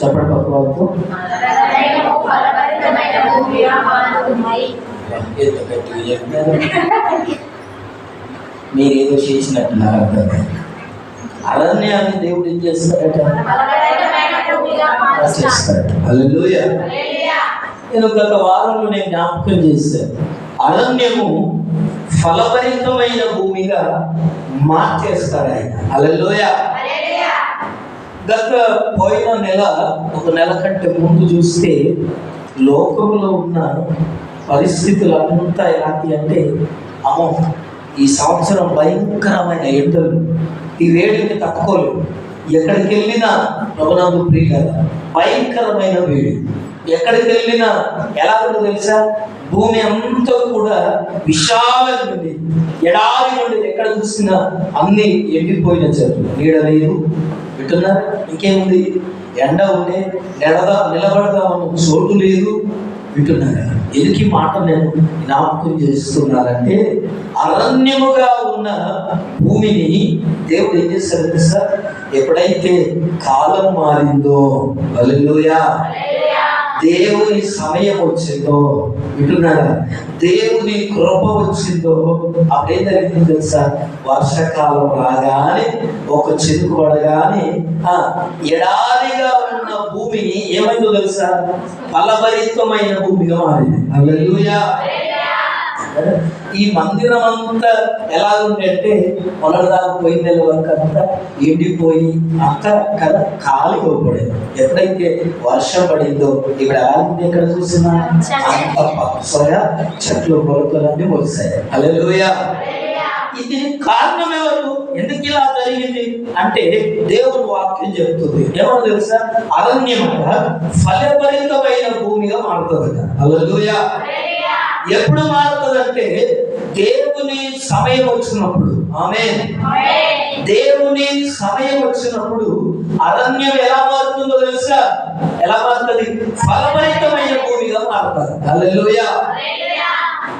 చెప్పండి పక్క వాళ్ళతో. మీరేదో చేసినట్టు నాకు అర్థం. అరణ్యాన్ని దేవుడు ఏం చేస్తాడట? చేస్తాడు. హల్లెలూయా. నేను గత వారంలో నేను జ్ఞాపకం చేశాను, అరణ్యము ఫలభరితమైన భూమిగా మార్చేస్తాడు ఆయన. హల్లెలూయా. గత పోయిన నెల, ఒక నెల కంటే ముందు చూస్తే లోకంలో ఉన్న పరిస్థితులు అంతా ఎలాంటి అంటే, అమ్మో ఈ సంవత్సరం భయంకరమైన ఎండలు, ఈ వేడికి తట్టుకోలేవు. ఎక్కడికి వెళ్ళినా ప్రభునందు ప్రియులారా భయంకరమైన వేడి. ఎక్కడికి వెళ్ళినా ఎలా ఉందో తెలుసా? భూమి అంతా కూడా విశాలంగా ఉంది. ఎడారి నుండి ఎక్కడ చూసినా అన్ని ఎండిపోయిన చెట్లు, నీడ లేదు. వింటున్నారు? ఇంకేముంది? ఎండ ఉండే నిలబడదామన్న చోటు లేదు. వింటున్నారా? ఎందుకు ఈ మాట నేను జ్ఞాపకం చేస్తున్నానంటే, అరణ్యముగా ఉన్న భూమిని దేవుడు ఏం చేస్తాడు తెలుసా? ఎప్పుడైతే కాలం మారిందో, హల్లెలూయా, దేవుని సమయం వచ్చిందో, వింటున్నారా, దేవుని కృప వచ్చిందో, అప్పుడేం జరిగింది తెలుసా? వర్షాకాలం రాగానే, ఒక చినుకు పడగానే ఎడారిగా ఉన్న భూమి ఏమైందో తెలుసా? ఫలభరితమైన భూమిగా మారింది. హల్లెలూయా. ఈ మందిరం అంతా ఎలా ఉంది అంటే, మొదటిదాకా పోయిన నెల వరకు అంతా ఎండిపోయి అంతా కదా ఖాళీగా పడేది. ఎప్పుడైతే వర్షం పడిందో ఇక్కడ ఎలా ఉంది? ఎక్కడ చూసినా అంత పచ్చగా చెట్లు పొలకలన్నీ మొలిసాయి. హల్లెలూయా. ఇది కారణం ఎవరు? ఎందుకు ఇలా జరిగింది అంటే, దేవుని వాక్యం చెప్తుంది. ఏమో తెలుసా? అరణ్యం ఫలభరితమైన భూమిగా మారుతుంది. హల్లెలూయా. ఎప్పుడు మారుతుందంటే, దేవుని సమయం వచ్చినప్పుడు. ఆమేన్. దేవుని సమయం వచ్చినప్పుడు అరణ్యం ఎలా మారుతుందో తెలుసా? ఎలా మారుతుంది? ఫలభరితమైన భూమిగా మారుతుంది. హల్లెలూయా.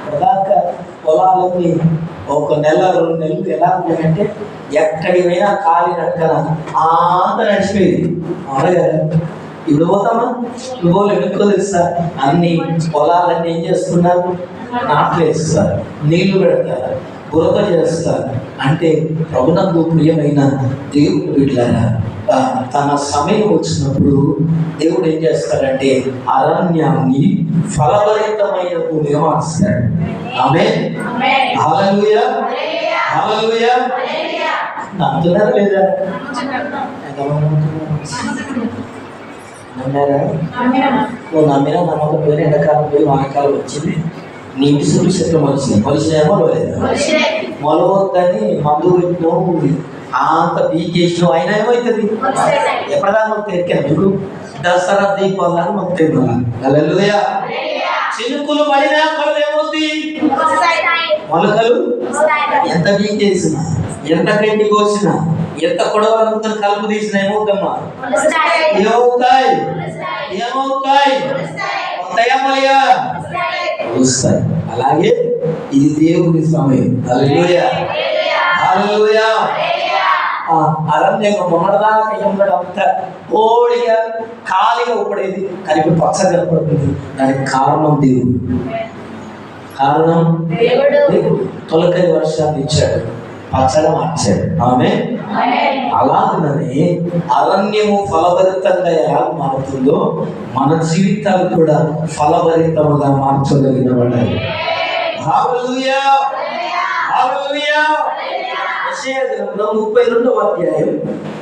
ప్రధాన పొలాలన్నీ ఒక నెల 2 నెలలు ఎలా ఉంటాయంటే, ఎక్కడికి పోయినా ఖాళీ నడకన అంత నడిచిపోయింది. అలాగే ఇప్పుడు పోతామా? ఇప్పుడు ఎందుకో తెలుసా? అన్ని పొలాలన్నీ ఏం చేస్తున్నారు? నాట్లు వేస్తారు, నీళ్లు పెడతారు, బురద చేస్తారు. అంటే ప్రభునందు ప్రియమైన దేవుడు బిడ్డలారా, తన సమయం వచ్చినప్పుడు దేవుడు ఏం చేస్తాడంటే, అరణ్యాన్ని ఫలభరితమైన భూమిగా మార్స్తాడు. ఆమేన్. హల్లెలూయా. హల్లెలూయా. నమ్ముతున్నారా లేదా? నమ్మారా? నువ్వు నమ్మినా నమ్మకపోయినా ఎండాకాలం పోయి వానకాలం వచ్చింది, నీటి చుట్టూ చెట్లు మొలిచినాయేమో లేదా? మొలవద్దని మందు పెట్టినావు, అంత బీకేసినావు, అయినా ఏమవుతుంది? ఎప్పటిదాకా మాకు తెరికాను ఇప్పుడు దసరా దీపాలను మాకు తెలియదు. హల్లెలూయా. చినుకులు పడినా కొలది ఏమవుతుంది? మొలకలు ఎంత బీకేసినా, ఎంత గడ్డి కోసినా, ఎంత కొడవలంతా కలుపు తీసినా ఏమవుతామ్మా? ఏమవుతాయి? ఏమవుతాయి? వస్తాయా? వస్తాయి. అలాగే ఇది దేవుని సమయం. హల్లెలూయా. హల్లెలూయా. అరణ్యంగా మొన్నటిదాకా ఎంబడంతా ఓడిగా ఖాళీగా ఉపడేది, కానీ ఇప్పుడు పచ్చగా కనపడుతుంది. దానికి కారణం దేవుడు. కారణం దేవుడు. తొలకరి వర్షాన్ని ఇచ్చాడు, పచ్చగా మార్చాడు. ఆమేన్. అలాగనే అరణ్యము ఫలభరితంగా ఎలా మారుతుందో, మన జీవితాలు కూడా ఫలభరితముగా మార్చగలిగిన వాడు. హల్లెలూయా. హల్లెలూయా. యెషయా గ్రంథం 32వ అధ్యాయం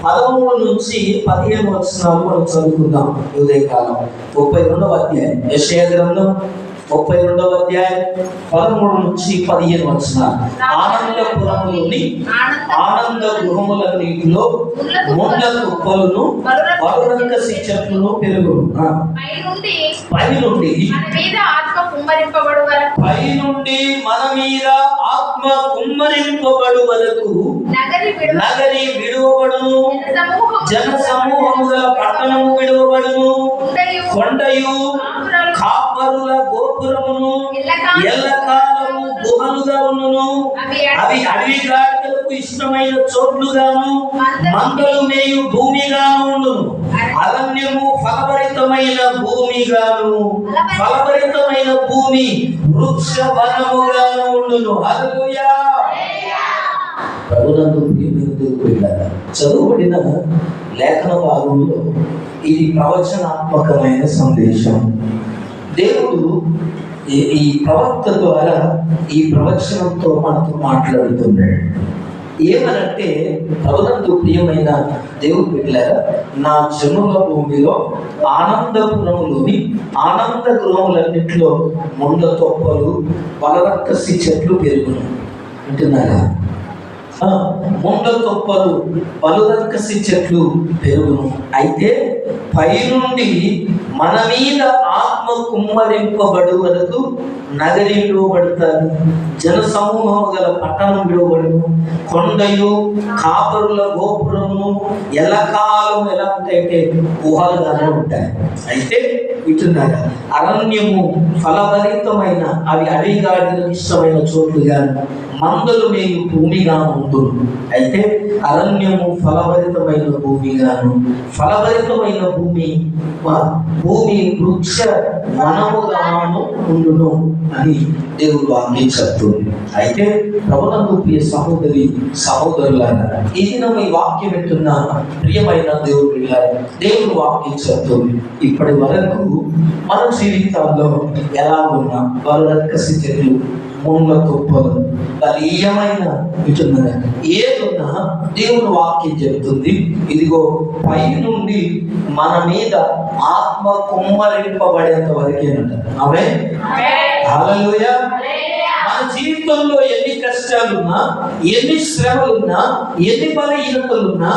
13 నుంచి 15 వచనాలు మనం చదువుకుందాం ఉదయకాలం. 32వ అధ్యాయం యెషయా గ్రంథం 32వ అధ్యాయం 13 నుంచి 15 వచనాలు. ఆనందపురములోని ఆనంద గృహములన్నిటిలో ముండ్ల కుప్పలను వరుణకసి చెట్లను పెరుగును. పైనుండి మన మీద ఆత్మ కుమ్మరింపబడు వరకు నగరి విడువబడును, జన సమూహము గల పట్టణము విడువబడును, కొండయు కాపరుల గోపురమును ఎల్లకాలము గుహలుగా ఉన్నను, అవి అడవి గాడిదలకు గొర్రెలకు ఇష్టమైన చోట్లుగాను, మందలు మేయు భూమిగాను ఉండును. అరణ్యము ఫలభరితమైన భూమిగాను, ఫలభరితమైన భూమి వృక్ష వనముగాను ఉండును. హల్లెలూయా. ప్రభునందు ప్రియమైన దేవుని బిడ్డలారా, చదువుబడిన లేఖన భాగంలో ఇది ప్రవచనాత్మకమైన సందేశం. దేవుడు ఈ ప్రవక్త ద్వారా ఈ ప్రవచనంతో మనతో మాట్లాడుతున్నాడు. ఏమనంటే, ప్రభునందు ప్రియమైన దేవుని బిడ్డలారా, నా జనుల భూమిలో ఆనందపురములోని ఆనంద గృహములన్నింటిలో ముండ తొప్పలు బలరక్కసి చెట్లు పెరుగును. వింటున్నారా? ముండ తొప్పలు బలురక్కసి చెట్లు పెరుగును. అయితే పైనుండి మన మీద ఆత్మ కుమ్మరింపబడు వరకు నగరి విడువబడతారు, జన సమూహం గల పట్టణం విడువబడును, కొండయు కాపరుల గోపురము ఎల్లకాలం ఎలా ఉంటాయంటే గుహలుగానే ఉంటాయి. అయితే వింటున్నారా? అరణ్యము ఫలభరితమైన, అవి అడిగాడిలకు ఇష్టమైన చోట్లుగాను, మందలు మేలు భూమిగా ఉంటుంది. అయితే అరణ్యము ఫలభరితమైన భూమిగాను, ఫలభరితమైన భూమి వృక్ష వనముగాను ఉండును అని దేవుడు వాక్యం చెప్తుంది. అయితే ప్రభునందు ప్రియ సహోదరి సహోదరులారా, ఈ దినం ఈ వాక్యం వింటున్న ప్రియమైన దేవుడు బిడ్డలారా, దేవుడు వాక్యం చెప్తుంది. ఇప్పటి వరకు మన జీవితాల్లో ఎలా ఉన్నా బలురక్కసి చెట్లు, ముండ్ల తుప్పలు, బలీయమైన వింటున్నారా, ఏదున్నా దేవుడు వాక్యం చెబుతుంది. ఇదిగో పై నుండి మన మీద ఆత్మ కుమ్మరింపబడేంత వరకేనంట. ఆమేన్. హల్లెలూయా. మన జీవితంలో ఎన్ని కష్టాలున్నా, ఎన్ని శ్రమలున్నా, ఎన్ని బలహీనతలున్నా,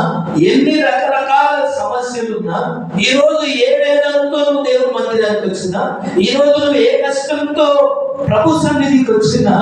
ఎన్ని రకరకాల సమస్యలున్నా, ఈ రోజు ఏ వేదనతో నువ్వు దేవుని మందిరానికి వచ్చినా, ఈ రోజు నువ్వు ఏ కష్టంతో ప్రభు సన్నిధికి వచ్చినా,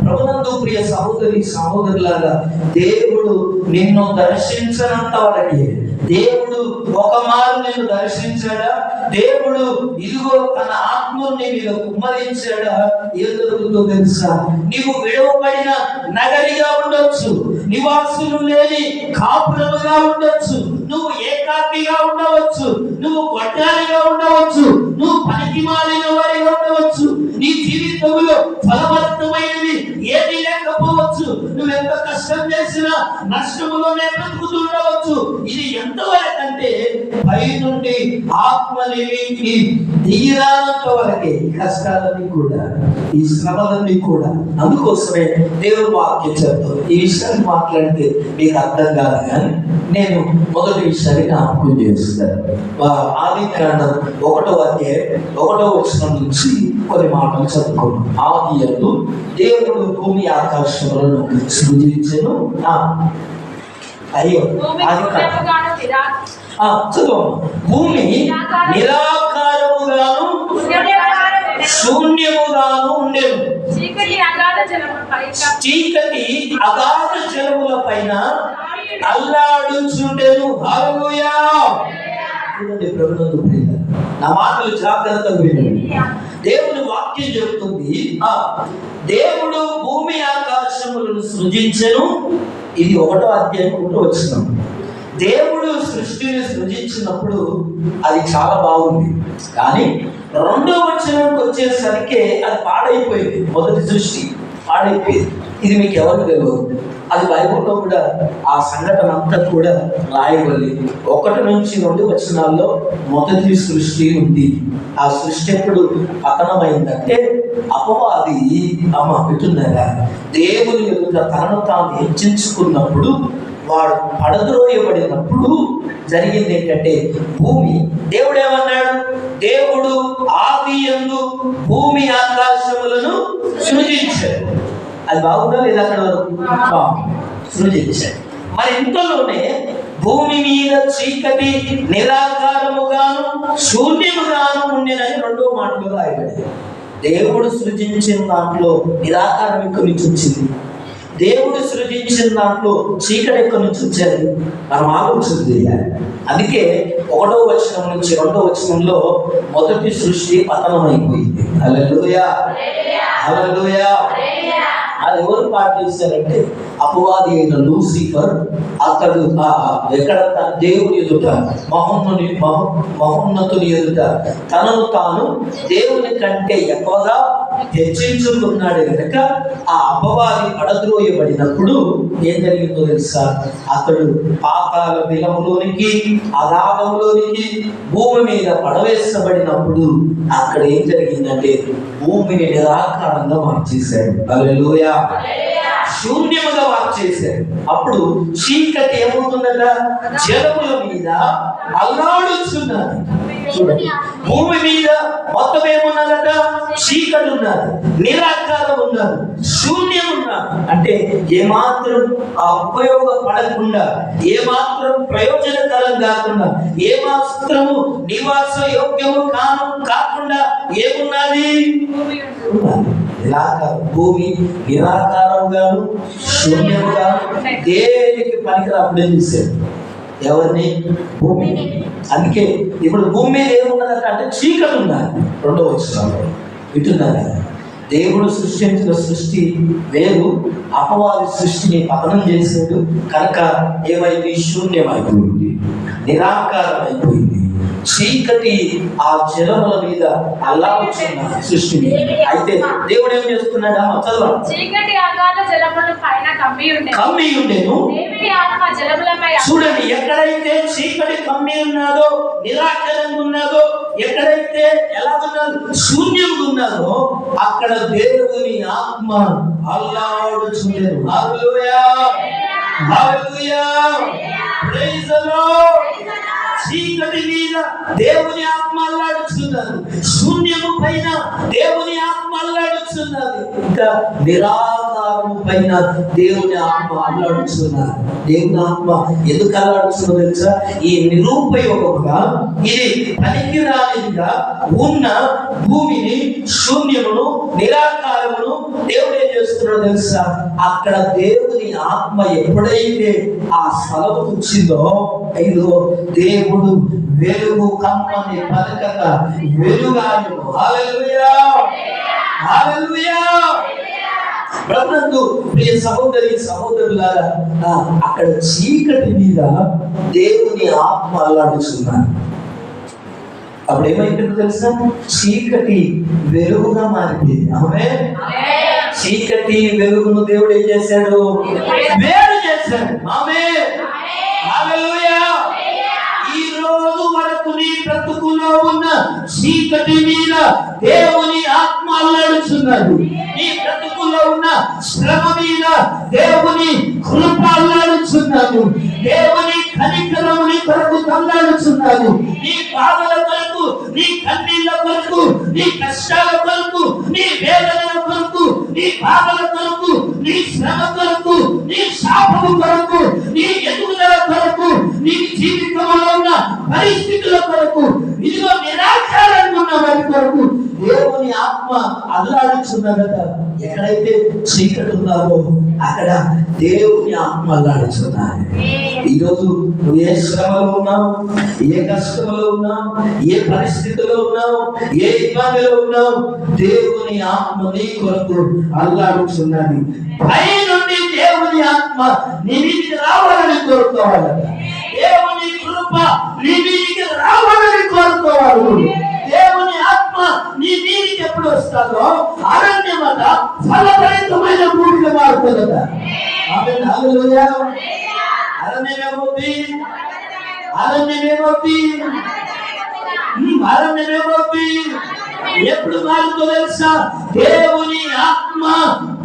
ప్రభునందు ప్రియ సహోదరి సహోదరులాగా, దేవుడు నిన్ను దర్శించనంత వరకే. దేవుడు ఒక మారు నిన్ను దర్శించాడా? దేవుడు ఇదిగో తన ఆత్మను నీ మీద కుమ్మరించాడా? ఏం జరుగుతుందో తెలుసా? నీవు విడవబడిన నగరిగా ఉండొచ్చు, నివాసులు లేని కాపురముగా ఉండొచ్చు, నువ్వు ఏకాకిగా ఉండవచ్చు, నువ్వు గొడ్డాలిగా ఉండవచ్చు, నువ్వు పనికి మాలిన వారిగా ఉండవచ్చు, నీ జీవితంలో ఫలవంతమైనది ఏది లేకపోవచ్చు, నువ్వు ఎంత కష్టం చేసినా నష్టములోనే బ్రతుకుతుండవచ్చు. ఇది ఎంతవరకు అంటే పై నుండి ఆత్మని దిగిరానంత వరకే. ఈ కష్టాలన్నీ కూడా, ఈ శ్రమలన్నీ కూడా అందుకోసమే దేవుడు వాక్యం చెప్తారు. ఈ విషయాన్ని మాట్లాడితే మీకు అర్థం కాదు, కానీ నేను మొదటి విషయాన్ని జ్ఞాపకం చేస్తాను. ఆదికాండం 1వ అధ్యాయం 1వ వచనం నుంచి కొన్ని మాటలు చదువుకోండి. ఆదియందు దేవుడు భూమి ఆకాశములను సృజించెను. అయ్యో చదువు. భూమి నిరాకారముగాను శూన్యముగాను ఉండేను, చీకటి అగాధ జలముల పైన అల్లాడుచుండెను. హల్లెలూయా. చూడండి ప్రభునందు ప్రియులారా, నా మాటలు జాగ్రత్తగా వినండి. దేవుని వాక్యం చెబుతుంది, దేవుడు భూమి ఆకాశములను సృజించెను. ఇది 1వ అధ్యాయం 1వ వచనం. దేవుడు సృష్టిని సృజించినప్పుడు అది చాలా బాగుంది, కానీ 2వ వచనంకి వచ్చేసరికి అది పాడైపోయింది. మొదటి సృష్టి పాడైపోయింది. ఇది మీకు ఎవరు తెలియదు. అది బైబిల్లో కూడా ఆ సంఘటన అంతా కూడా రాయబడి 1 నుంచి 2 వచనాల్లో మొదటి సృష్టి ఉంది. ఆ సృష్టి ఎప్పుడు పతనమైందంటే అపవాది వింటున్నారా, దేవుని యొక్క తనను తాను హెచ్చించుకున్నప్పుడు, వాడు పడద్రోయబడినప్పుడు జరిగింది ఏంటంటే, భూమి దేవుడు ఏమన్నాడు? దేవుడు ఆదియందు భూమి ఆకాశములను సృజించాడు. అది బాగుందా లేదా? అక్కడ వరకు సృజించాడు. మరి ఇంతలోనే భూమి మీద చీకటి నిరాకారముగాను శూన్యముగాను ఉండేనని 2వ మాటలో రాయబడింది. దేవుడు సృజించిన దాంట్లో నిరాకారం ఎక్కడి నుంచి వచ్చింది? దేవుడు సృజించిన దాంట్లో చీకటి ఎక్కడి నుంచి వచ్చేది? మనం ఆలోచన చేయాలి. అందుకే 1వ వచనం నుంచి 2వ వచనంలో మొదటి సృష్టి పతనం అయిపోయింది. హల్లెలూయా, హల్లెలూయా. అది ఎవరు పాటు చేశారంటే అపవాది అయిన లూసిఫర్. అతడు ఎక్కడ దేవుని ఎదుట మహోన్నతుని ఎదుట తనను తాను దేవుని కంటే ఎక్కువగా హెచ్చించుకున్నాడు కనుక ఆ అపవాది పడద్రోయబడినప్పుడు ఏం జరిగిందో తెలుసా? అతడు పాతాళ బిలములోనికి అగాధంలోనికి భూమి మీద పడవేసబడినప్పుడు అక్కడ ఏం జరిగిందంటే భూమిని నిరాకారంగా మార్చేశాడు. హల్లెలూయా. శూన్యముగా మార్చేశాడు. అప్పుడు చీకటి ఏమవుతుందట? జలముల మీద అల్లాడుచున్నది. చూడండి, భూమి మీద మొత్తం ఏమున్నదట? చీకటి ఉన్నది, నిరాకారం ఉన్నది, శూన్యం ఉన్నది. అంటే ఏమాత్రం ఉపయోగపడకుండా, ఏమాత్రం ప్రయోజనకరం కాకుండా, ఏమాత్రము నివాస యోగ్యము కాకుండా ఏమున్నది? నిరాకారం. భూమి నిరాకారంగాను శూన్యముగాను దేనికి పనికిరాప్పుడే చూశాడు. ఎవరిని? భూమిని. అందుకే ఇప్పుడు భూమి మీద ఏమున్నదట అంటే చీకటి ఉన్నది. రెండవ వచనంలో వింటున్నారా? దేవుడు సృష్టించిన సృష్టి వేరు, అపవాది సృష్టిని పతనం చేశాడు కనుక ఏమైంది? శూన్యమైపోయింది, నిరాకారం అయిపోయింది. చీకటి ఆ జలముల మీద అల్లాడుచున్న సృష్టిని. అయితే దేవుడు ఏం చేస్తున్నాడా? చదవండి. చీకటి అగాధ జలముల పైన కమ్మి ఉండెను. దేవుని ఆత్మ జలములపై. చూడండి, ఎక్కడైతే చీకటి కమ్మి ఉన్నదో, నిరాకారంగా ఉన్నదో, ఎక్కడైతే ఎలా ఉన్నదో శూన్యంగా ఉన్నదో అక్కడ దేవుని ఆత్మ అల్లాడుచుండెను. హల్లెలూయా, హల్లెలూయా, ప్రైజ్ ది లార్డ్. చీకటి మీద దేవుని ఆత్మ అల్లాడుచున్నది, శూన్యము పైన దేవుని ఆత్మ అల్లాడుచున్నది, ఇంకా నిరాకారము పైన దేవుని ఆత్మ అల్లాడుచున్నది. దేవుని ఆత్మ ఎందుకు అల్లాడుచున్నది తెలుసా? ఈ నిరుపయోగముగా, ఇది పనికిరానిదిగా ఉన్న భూమిని, శూన్యమును, నిరాకారమును దేవుడు ఏం చేస్తున్నాడో తెలుసా? అక్కడ దేవుని ఆత్మ ఎప్పుడైతే ఆ స్థలము వచ్చిందో, ఇదిగో దేవుడు వెలుగు కమ్మని పలకక వెలుగాయను. హల్లెలూయా, హల్లెలూయా. ప్రభునందు ప్రియ సహోదరి సహోదరులారా, అక్కడ చీకటి మీద దేవుని ఆత్మ అల్లాడుచున్నాడు. అప్పుడు ఏమైపోయిందో తెలుసా? చీకటి వెలుగుగా మారిపోయింది. ఆమేన్. చీకటి వెలుగును దేవుడు ఏం చేశాడు? వేరు చేశాడు. ఆమేన్, హల్లెలూయా. ఈ రోజు వరకు నీ బ్రతుకులో ఉన్న చీకటి మీద దేవుని ఆత్మ అల్లాడుచున్నాడు. నీ బ్రతుకులో ఉన్న శ్రమ మీద దేవుని కృప అల్లాడుచున్నాడు. దేవుని కనికరముని కొరకు అల్లాడుచున్నాడు. నీ బాధల కొరకు, నీ కన్నీళ్ళ కొరకు, నీ కష్టాల కొరకు, నీ వేదనల కొరకు, నీ బాధల కొరకు, నీ శ్రమ కొరకు, నీ శాపము కొరకు, నీ ఎదుగుదల కొరకు, నీ జీవితంలో ఉన్న పరిస్థితుల కొరకు, ఇదిగో నిరాకారంగా ఉన్న వారి కొరకు దేవుని ఆత్మ అల్లాడుచున్నదట. ఎక్కడైతే చీకటి ఉన్నారో అక్కడ దేవుని ఆత్మ అల్లాడుచున్నారు. ఈరోజు నువ్వు ఏ శ్రమలో ఉన్నావు, ఏ కష్టంలో ఉన్నావు, ఏ పరిస్థితిలో ఉన్నావు, ఏ ఇబ్బందిలో ఉన్నావు, దేవుని ఆత్మ నీ కొరకు అల్లాడుచున్నది. పై నుండి దేవుని ఆత్మ నీ మీదికి రావాలని కోరుకోవాలట. దేవుని కృప నీ మీదికి రావాలని కోరుకోవాలి. దేవుని ఆత్మ నీ మీదికి ఎప్పుడు వస్తుందో అరణ్యమట ఫలభరితమైన భూమిగా మారుతుందట. ఆమేన్, హల్లెలూయా. అరణ్యమేమవుతుంది? అరణ్యమేమవుతుంది? అరణ్యమేమవుతుంది? ఎప్పుడు మారుతో తెలుసా? దేవుని ఆత్మ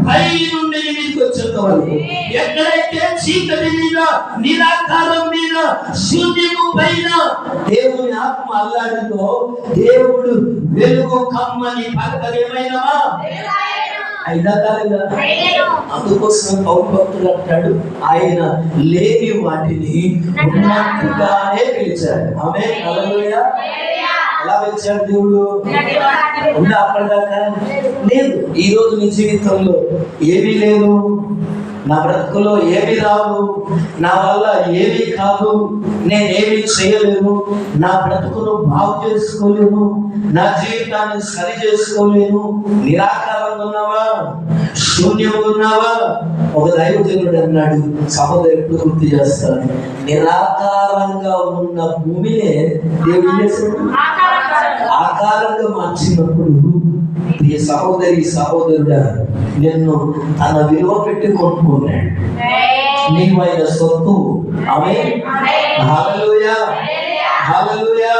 పై నుండి మీదకి వచ్చేంత వరకు. ఎక్కడైతే చీకటి మీద, నిరాకారం మీద, శూన్యము పైన దేవుని ఆత్మ అల్లాడిందో దేవుడు వెలుగు కమ్మని పలకలేమైనవా అయినా కాలేదా? అందుకోసం పౌలు భక్తుడు అంటాడు, ఆయన లేని వాటిని ఉన్నట్టుగానే పిలిచాడు. ఆమేన్, హల్లెలూయా. ఎలా పిలిచాడు దేవుడు? ఉందా అప్పటిదాకా? లేదు. ఈ రోజు నీ జీవితంలో ఏమీ లేదు, నా బ్రతుకులో ఏమి రాదు, నా వల్ల ఏమీ కాదు, నేనేమి చేయలేను, నా బ్రతుకును బాగు చేసుకోలేను, నా జీవితాన్ని సరి చేసుకోలేను, నిరాకారంగా ఉన్నావా, శూన్యంగా ఉన్నావా? ఒక దైవజనుడు అన్నాడు, సహోదరు ఎప్పుడు గుర్తు చేస్తాను, నిరాకారంగా ఉన్న భూమినే దేవుడు చేశాడు ఆకారంగా మార్చినప్పుడు, ఈ సహోదరి సహోదరుడా, నిన్ను తన విలువ పెట్టి కొనుక్కున్నాడు. నీవైన సొత్తు. ఆమేన్. హల్లెలూయా, హల్లెలూయా.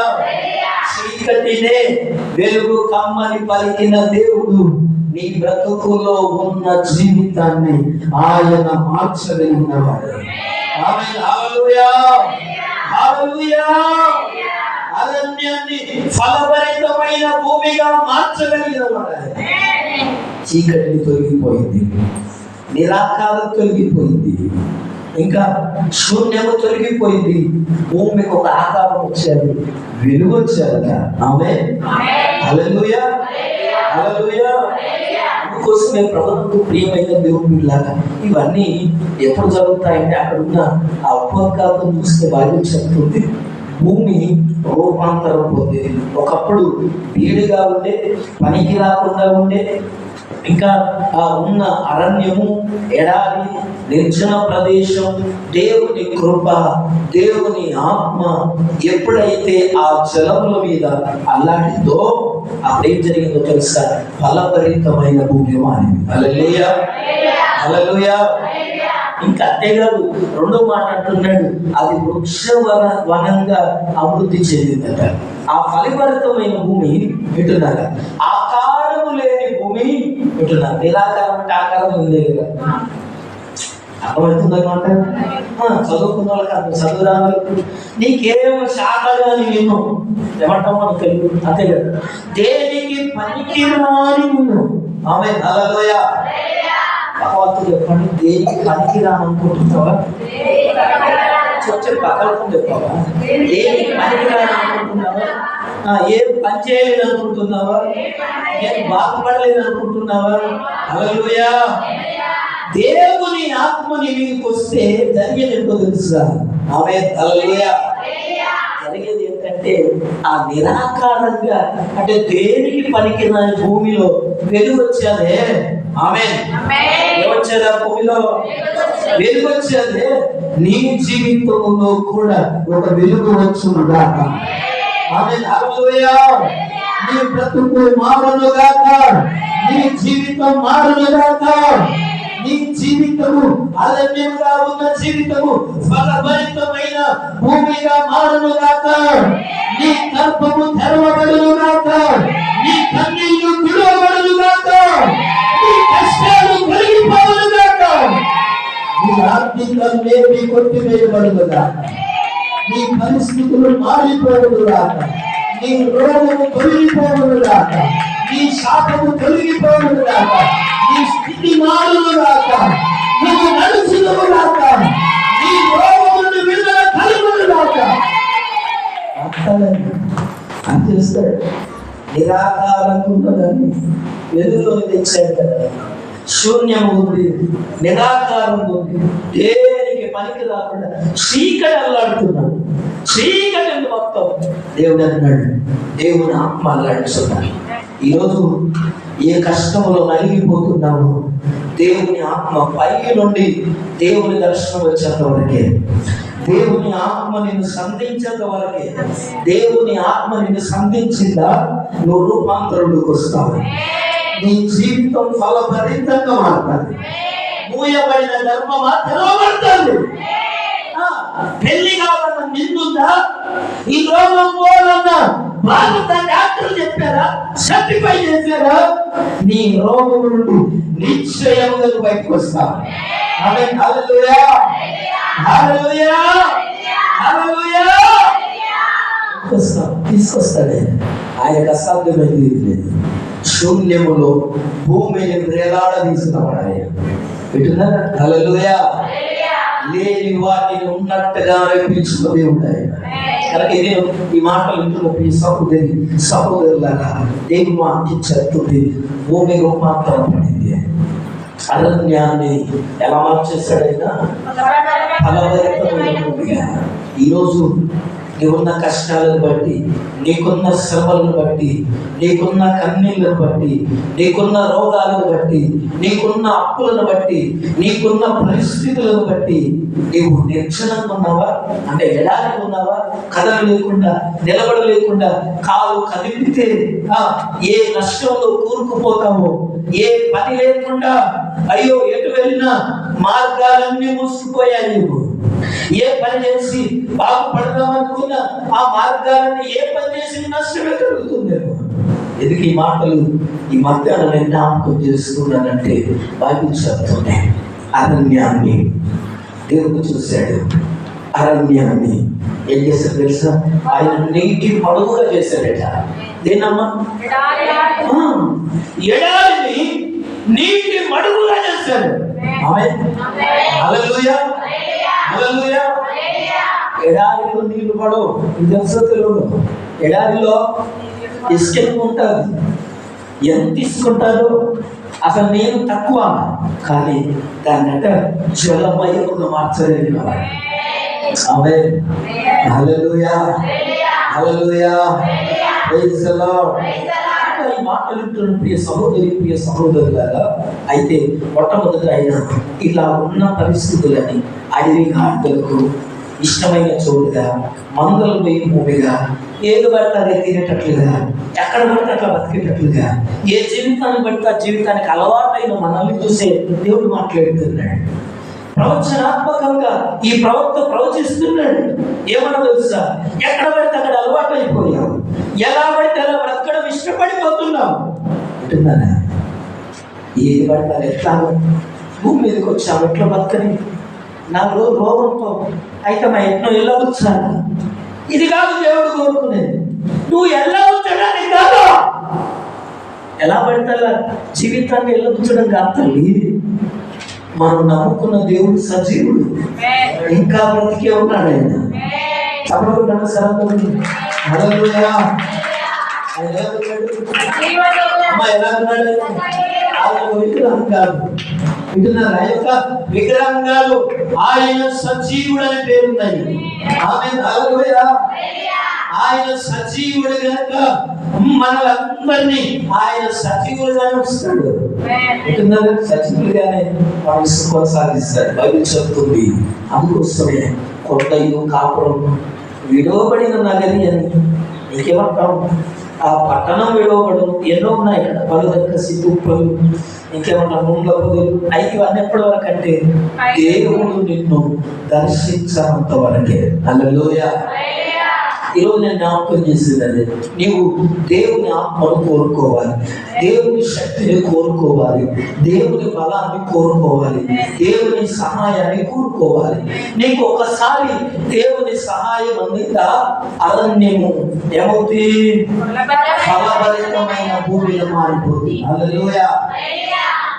చీకటినే వెలుగు కమ్మని పలికిన దేవుడు నీ బ్రతుకులో ఉన్న జీవితాన్ని ఆయన మార్చగలిగినవాడు. ఆమేన్. హల్లెలూయా, హల్లెలూయా. అరణ్యాన్ని ఫలభరితమైన భూమిగా మార్చగలిగినవాడు. చీకటిని తొలగిపోయింది, నిరాకారం తొలగిపోయింది, ఇంకా శూన్యము తొలగిపోయింది, భూమికి ఒక ఆకారం వచ్చాడు, వెలుగు వచ్చారట. ఆమేన్. హల్లెలూయా, హల్లెలూయా. అందుకోసమే ప్రభువుకు ప్రియమైన దేవుడిలాగా ఇవన్నీ ఎప్పుడు జరుగుతాయంటే, అక్కడ ఉన్న ఆ ఉపకారం చూస్తే బైబిల్ చెప్తుంది, భూమి రూపాంతరం పొందేది. ఒకప్పుడు వేడిగా ఉండే, పనికి రాకుండా ఉండే, ఇంకా ఆ ఉన్న అరణ్యము, ఎడారి, నిర్జన ప్రదేశం, దేవుని కృప, దేవుని ఆత్మ ఎప్పుడైతే ఆ జలముల మీద అల్లాడిందో, అప్పుడేం జరిగిందో తెలుసా? ఫలభరితమైన భూమి మారింది. హల్లెలూయా, హల్లెలూయా. ఇంకా అంతేకాదు, రెండో మాట అంటున్నాడు, అది వనంగా అభివృద్ధి చెందిందట. ఆ ఫలభరితమైన భూమి వింటున్నారా? ఆకారము లేని భూమి వింటున్నారు. నిరాకారం అంటే ఆకారం ఉందే కదా, అర్థమవుతుందన్నమాట. చదువుకున్న వాళ్ళకి అంత చదువు రావాలి, నీకేం శాఖలు అని విన్ను ఏమంటాం మనకు తెలుగు, అంతే కదా. దేనికి పనికి రాని విన్ను. ఆమేన్. హల్లెలూయా. భగవంతుడు చెప్పండి, దేనికి పనికి రానుకుంటున్నావా? పక్కలకు చెప్పావా? దేనికి పనికి రానుకుంటున్నావా? ఏం పని చేయలేదు అనుకుంటున్నావా? ఏం బాగుపడలేదు అనుకుంటున్నావా? హల్లెలూయా. దేవుని ఆత్మని మీదకి వస్తే జరిగేది ఏంటో తెలుసా? ఆమేన్. హల్లెలూయా. జరిగేది ఏంటంటే, ఆ నిరాకారంగా, అంటే దేనికి పనికిరాని భూమిలో వెలుగు వచ్చేదే. ఆమేన్. ఏమొచ్చేది ఆ భూమిలో? వెలుగు వచ్చేదే. నీ జీవితంలో కూడా ఒక వెలుగు వచ్చునుగాక. ఆమేన్. హల్లెలూయా. నీ బ్రతుకు మారునుగాక, నీ జీవితం మారునుగాక, నీ జీవితము అరణ్యంగా ఉన్న జీవితము ఫలభరితమైన భూమిగా మారునుగాక, నీ గర్భము తెరవబడునుగాక, నీ కన్నీళ్లు తుడవబడునుగాక, నీ కష్టాలు తొలగిపోవునుగాక, నీ ఆర్థికమేమి కొట్టివేయబడునుగాక, నీ పరిస్థితులు మారిపోవునుగాక, నీ రోగము తొలగిపోవునుగాక, నీ శాపము తొలగిపోవునుగాక, నీ స్థితి మారునుగాక, నువ్వు నడుచునుగాక, నీ రోగమును విడుదల కలుగునుగాక. అందిస్తాడు. నిరాకారంగా ఉన్నదాన్ని వెలుగులోకి తెచ్చాడు కదా. శూన్యం ఉంది, నిరాకారం ఉంది, దేనికి పనికి రాకుండా చీకటి అల్లాడుతున్నాడు. చీకటి మొత్తం దేవుడు అన్నాడు, దేవుని ఆత్మ అల్లాడుతున్నాడు. ఈరోజు ఏ కష్టంలో నలిగిపోతున్నామో, దేవుని ఆత్మ పై నుండి దేవుని దర్శనం వచ్చేంత వరకే, దేవుని ఆత్మ నిన్ను సంధించేంత వరకే. దేవుని ఆత్మ నిన్ను సంధించిందా, నువ్వు రూపాంతరుడికి వస్తావు. నీ జీవితం ఫలభరితంగా మారుతుంది. మూయబడిన ధర్మమా తెరవబడుతుంది. పెళ్లి కావాలన్న నిందుందా, ఈ రోగం పోవాలన్నా బాగుందా, డాక్టర్లు చెప్పారా, సర్టిఫై చేశారా, నీ రోగం నుండి నిశ్చయముగా బయటకు వస్తావు. ఆమేన్. హల్లెలూయా, హల్లెలూయా, హల్లెలూయా. తీసుకొస్తాడే. ఆయన అసాధ్యమైంది లేదు. శూన్యములో భూమిని వేలాడదీసినవాడు ఆయన. వింటున్నారా? హల్లెలూయా. లేని వాటిని ఉన్నట్టుగా అనిపించుకో దేవుడు ఆయన. కనుక ఈ మాటలు వింటున్న ఈ సహోదరులారా, దేవుడు మాకు చెప్తుంది, భూమి రూపాంతరం పడింది. అరణ్యాన్ని ఎలా మార్చేశాడైనా ఫలభరితమైన భూమిగా. ఈరోజు నీకున్న కష్టాలను బట్టి, నీకున్న శ్రమలను బట్టి, నీకున్న కన్నీళ్లను బట్టి, నీకున్న రోగాలను బట్టి, నీకున్న అప్పులను బట్టి, నీకున్న పరిస్థితులను బట్టి నీవు నిర్జనంగా ఉన్నావా? అంటే ఎడారిగా ఉన్నావా? కథలు లేకుండా, నిలబడలేకుండా, కాలు కదిలితే ఏ నష్టంలో కూరుకుపోతావో, ఏ పని లేకుండా అయ్యో ఎటు వెళ్ళినా మార్గాలన్నీ మూసుకుపోయాయి. నీవు ఏ పని చేసి బాగుపడదామనుకున్నా ఆ మార్గాలను ఏ పని చేసి నష్టమే కలుగుతుందేమో. ఎందుకు ఈ మాటలు ఈ మధ్యాహ్నం నేను జ్ఞాపకం చేస్తున్నానంటే బైబిల్ చెప్తుంది. అరణ్యాన్ని దేవుడు చూశాడు. అరణ్యాన్ని ఏం చేశాడు తెలుసా? ఆయన నీటి మడుగుగా చేశాడట. దేనమ్మా? ఎడారిని నీటి మడుగుగా చేశాడు. హల్లెలూయా, హల్లెలూయా. ఎడారిలో నీళ్లు పడవు, తెలుసో తెలియదు. ఎడారిలో ఇసుక ఉంటుంది. ఎంత ఇసుకుంటారో అసలు నేను తక్కువ, కానీ దాన్నట జలమయంగా మార్చలేదు. ఆమేన్, హల్లెలూయా, హల్లెలూయా, ప్రైజ్ ది లార్డ్. ఈ మాటలు వింటున్న ప్రియ సహోదరి, ప్రియ సహోదరులారా, అయితే మొట్టమొదట ఆయన ఇలా ఉన్న పరిస్థితులని అడవి ఘాటులకు ఇష్టమైన చోటుగా, మందలు పోయి భూమిగా, ఏది పడితే అదే తినేటట్లుగా, ఎక్కడ పడితే అట్లా బతికేటట్లుగా, ఏ జీవితాన్ని బట్టి ఆ జీవితానికి అలవాటైన మనల్ని చూసే దేవుడు మాట్లాడుతున్నాడు. ప్రవచనాత్మకంగా ఈ ప్రవక్త ప్రవచిస్తున్నాడు. ఏమన్నా తెలుసా? ఎక్కడ పడితే అక్కడ అలవాటు అయిపోయావు, ఎలా పడితే అలా బ్రతకడం ఇష్టపడిపోతున్నావు అంటున్నానా? ఏది పడితే అది ఎట్లా భూమి మీదకి వచ్చాము, ఎట్లా బతకని నాకు రోగంతో అయితే మా ఎన్నో ఎలా వచ్చాను. ఇది కాదు దేవుడు కోరుకునేది. నువ్వు ఎలా ఉంచడానికి కాదు, ఎలా పడితే అలా జీవితాన్ని ఎలా ఉంచడం కాదు తల్లి. మనం నమ్ముకున్న దేవుడు సజీవుడు, ఇంకా బ్రతికే ఉన్నాడు. ఆయన చదవకుండా సరళి ఎలా ఉన్నాడు? విగ్రహం కాదు, వింటున్నారా? యొక్క విగ్రహంగాలు ఆయన సజీవుడు అని పేరున్నాయి. ఆయన సజీవుడు కనుక మనలందరినీ ఆయన సజీవులుగానే వస్తాడు. సజీవులుగానే మనం కొనసాగిస్తాడు. బైబిల్ చెప్తుంది. అందుకోసమే కొండయు కాపురం విడవబడిన నగరి అని. ఇంకేమంటాం? ఆ పట్టణం విడవబడను. ఎన్నో ఉన్నాయి ఇక్కడ, పలుదక్కసి, తుప్పలు, ఇంకేమంటారు, ముండ్ల పొదలు. అయితే ఇవన్నీ ఎప్పటి వరకు అంటే దేవుడు నిన్ను దర్శించనంత వరకే. హల్లెలూయా. ఈరోజు నేను జ్ఞాపకం చేసేది అదే. నీవు దేవుని ఆత్మను కోరుకోవాలి, దేవుని శక్తిని కోరుకోవాలి, దేవుని బలాన్ని కోరుకోవాలి, దేవుని సహాయాన్ని కోరుకోవాలి. నీకు ఒకసారి దేవుని సహాయం అందిందా అరణ్యము ఏమవుతుంది? ఫలభరితమైన భూమిగా మారిపోతుంది. హల్లెలూయా.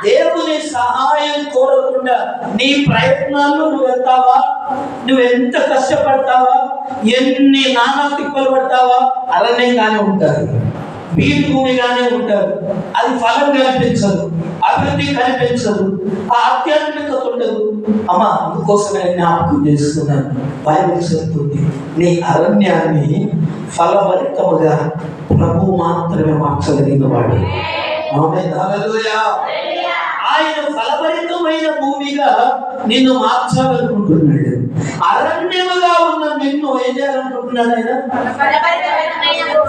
దేవుని సహాయం కోరకుండా నీ ప్రయత్నాల్లో నువ్వు వెళ్తావా? నువ్వెంత కష్టపడతావా? ఎన్ని నానా తిప్పలు పడతావా? అరణ్యంగానే ఉంటారు, బీడు భూమిగానే ఉంటారు. అది ఫలం కనిపించదు, అభివృద్ధి కనిపించదు, ఆ ఆధ్యాత్మికత ఉండదు. అమ్మా, అందుకోసమే జ్ఞాపకం చేస్తున్నాను. బైబిల్ చెప్తుంది, నీ అరణ్యాన్ని ఫలభరితముగా ప్రభు మాత్రమే మార్చగలిగిన వాడు. ఆమేన్, హల్లెలూయా. ఆయన ఫలభరితమైన భూమిగా నిన్ను మార్చాలనుకుంటున్నాడు. అరణ్యముగా ఉన్న నిన్ను ఏం చేయాలనుకుంటున్నాడు? ఆయన